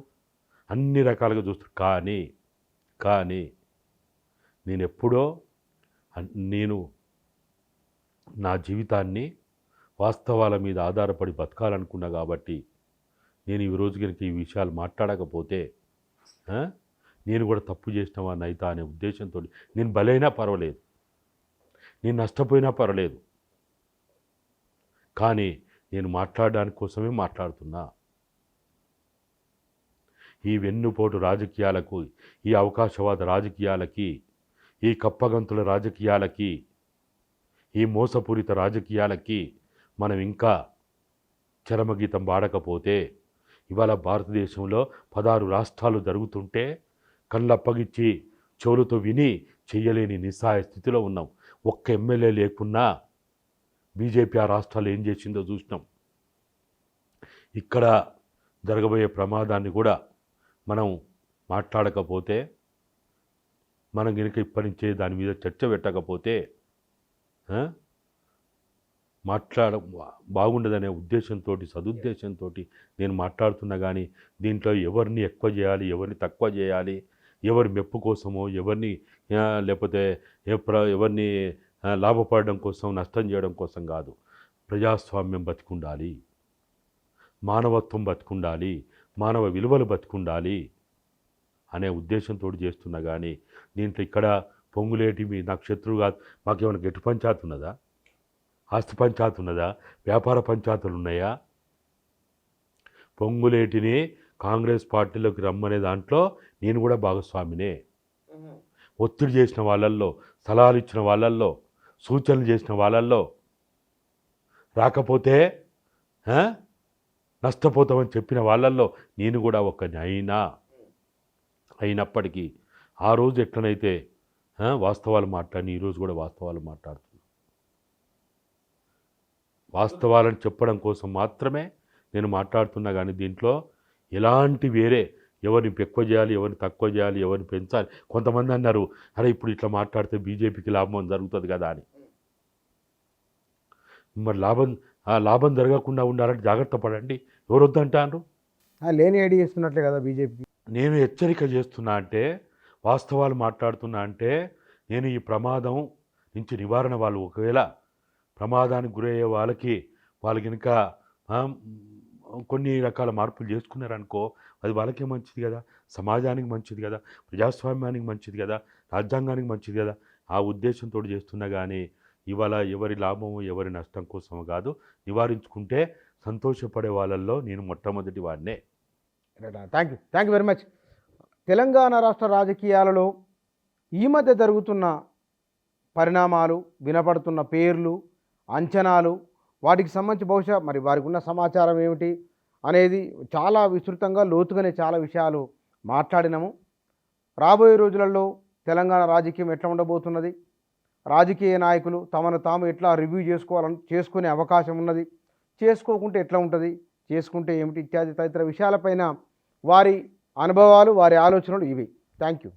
అన్ని రకాలుగా చూస్తారు. కానీ నేను ఎప్పుడో నా జీవితాన్ని వాస్తవాల మీద ఆధారపడి బతకాలనుకున్నా కాబట్టి నేను ఈ రోజు కనుక ఈ విషయాలు మాట్లాడకపోతే నేను కూడా తప్పు చేసినవా నైతా అనే ఉద్దేశంతో నేను బలైనా పర్వాలేదు, నేను నష్టపోయినా పర్వాలేదు, కానీ నేను మాట్లాడడానికి కోసమే మాట్లాడుతున్నా. ఈ వెన్నుపోటు రాజకీయాలకు, ఈ అవకాశవాద రాజకీయాలకి, ఈ కప్పగంతుల రాజకీయాలకి, ఈ మోసపూరిత రాజకీయాలకి మనం ఇంకా చరమగీతం పాడకపోతే ఇవాళ భారతదేశంలో 16 రాష్ట్రాలు జరుగుతుంటే కళ్ళప్పగిచ్చి చెవులతో విని చెయ్యలేని నిస్సహాయ స్థితిలో ఉన్నాం. ఒక్క ఎమ్మెల్యే లేకున్నా బీజేపీ ఆ రాష్ట్రాలు ఏం చేసిందో చూసినాం. ఇక్కడ జరగబోయే ప్రమాదాన్ని కూడా మనం మాట్లాడకపోతే, మనం కనుక ఇప్పటి నుంచే దాని మీద చర్చ పెట్టకపోతే బాగుండదనే ఉద్దేశంతో, సదుద్దేశంతో నేను మాట్లాడుతున్నా. కానీ దీంట్లో ఎవరిని ఎక్కువ చేయాలి, ఎవరిని తక్కువ చేయాలి, ఎవరి మెప్పు కోసమో, ఎవరిని లేకపోతే ఎవరిని లాభపడడం కోసం, నష్టం చేయడం కోసం కాదు. ప్రజాస్వామ్యం బతికుండాలి, మానవత్వం బతికుండాలి, మానవ విలువలు బతికుండాలి అనే ఉద్దేశంతో చేస్తున్నా. కానీ దీంట్లో ఇక్కడ పొంగులేటి మీ నాకు శత్రువు కాదు, మాకేమైనా గట్టి పంచాయతీ ఉన్నదా, ఆస్తి పంచాయతీ ఉన్నదా, వ్యాపార పంచాయతీలు ఉన్నాయా? పొంగులేటిని కాంగ్రెస్ పార్టీలోకి రమ్మనే దాంట్లో నేను కూడా భాగస్వామినే. ఒత్తిడి చేసిన వాళ్ళల్లో, సలహాలు ఇచ్చిన వాళ్ళల్లో, సూచనలు చేసిన వాళ్ళల్లో, రాకపోతే నష్టపోతామని చెప్పిన వాళ్ళల్లో నేను కూడా ఒకని అయినప్పటికీ ఆ రోజు ఎట్లనైతే వాస్తవాలు మాట్లాడి ఈరోజు కూడా వాస్తవాలు మాట్లాడుతున్నాను. వాస్తవాలను చెప్పడం కోసం మాత్రమే నేను మాట్లాడుతున్నా. కానీ దీంట్లో ఎలాంటి వేరే ఎవరిని ఎక్కువ చేయాలి, ఎవరిని తక్కువ చేయాలి, ఎవరిని పెంచాలి. కొంతమంది అన్నారు, అరే ఇప్పుడు ఇట్లా మాట్లాడితే బీజేపీకి లాభం జరుగుతుంది కదా అని. మరి లాభం జరగకుండా ఉండాలంటే జాగ్రత్త పడండి. ఎవరు వద్దంటారు? లేని ఐడియా ఇస్తున్నట్లే కదా బీజేపీ. నేను హెచ్చరిక చేస్తున్నా అంటే, వాస్తవాలు మాట్లాడుతున్నా అంటే, నేను ఈ ప్రమాదం నుంచి నివారణ, వాళ్ళు ఒకవేళ ప్రమాదానికి గురయ్యే వాళ్ళకి కనుక కొన్ని రకాల మార్పులు చేసుకున్నారనుకో, అది వాళ్ళకే మంచిది కదా, సమాజానికి మంచిది కదా, ప్రజాస్వామ్యానికి మంచిది కదా, రాజ్యాంగానికి మంచిది కదా. ఆ ఉద్దేశంతో చేస్తున్నా. కానీ ఇవాళ ఎవరి లాభము ఎవరి నష్టం కోసం కాదు, నివారించుకుంటే సంతోషపడే వాళ్ళల్లో నేను మొట్టమొదటి వాడినే. Thank you very much. Telangana రాష్ట్ర రాజకీయాలలో ఈ మధ్య జరుగుతున్న పరిణామాలు, వినపడుతున్న పేర్లు, అంచనాలు, వాటికి సంబంధించి బహుశా మరి వారికి ఉన్న సమాచారం ఏమిటి అనేది చాలా విస్తృతంగా, లోతుగానే చాలా విషయాలు మాట్లాడినాము. రాబోయే రోజులలో తెలంగాణ రాజకీయం ఎట్లా ఉండబోతున్నది, రాజకీయ నాయకులు తమను తాము ఎట్లా రివ్యూ చేసుకునే అవకాశం ఉన్నది, చేసుకోకుంటే ఎట్లా ఉంటుంది, చేసుకుంటే ఏమిటి, ఇత్యాది తదితర విషయాలపైన వారి అనుభవాలు, వారి ఆలోచనలు ఇవి. Thank you.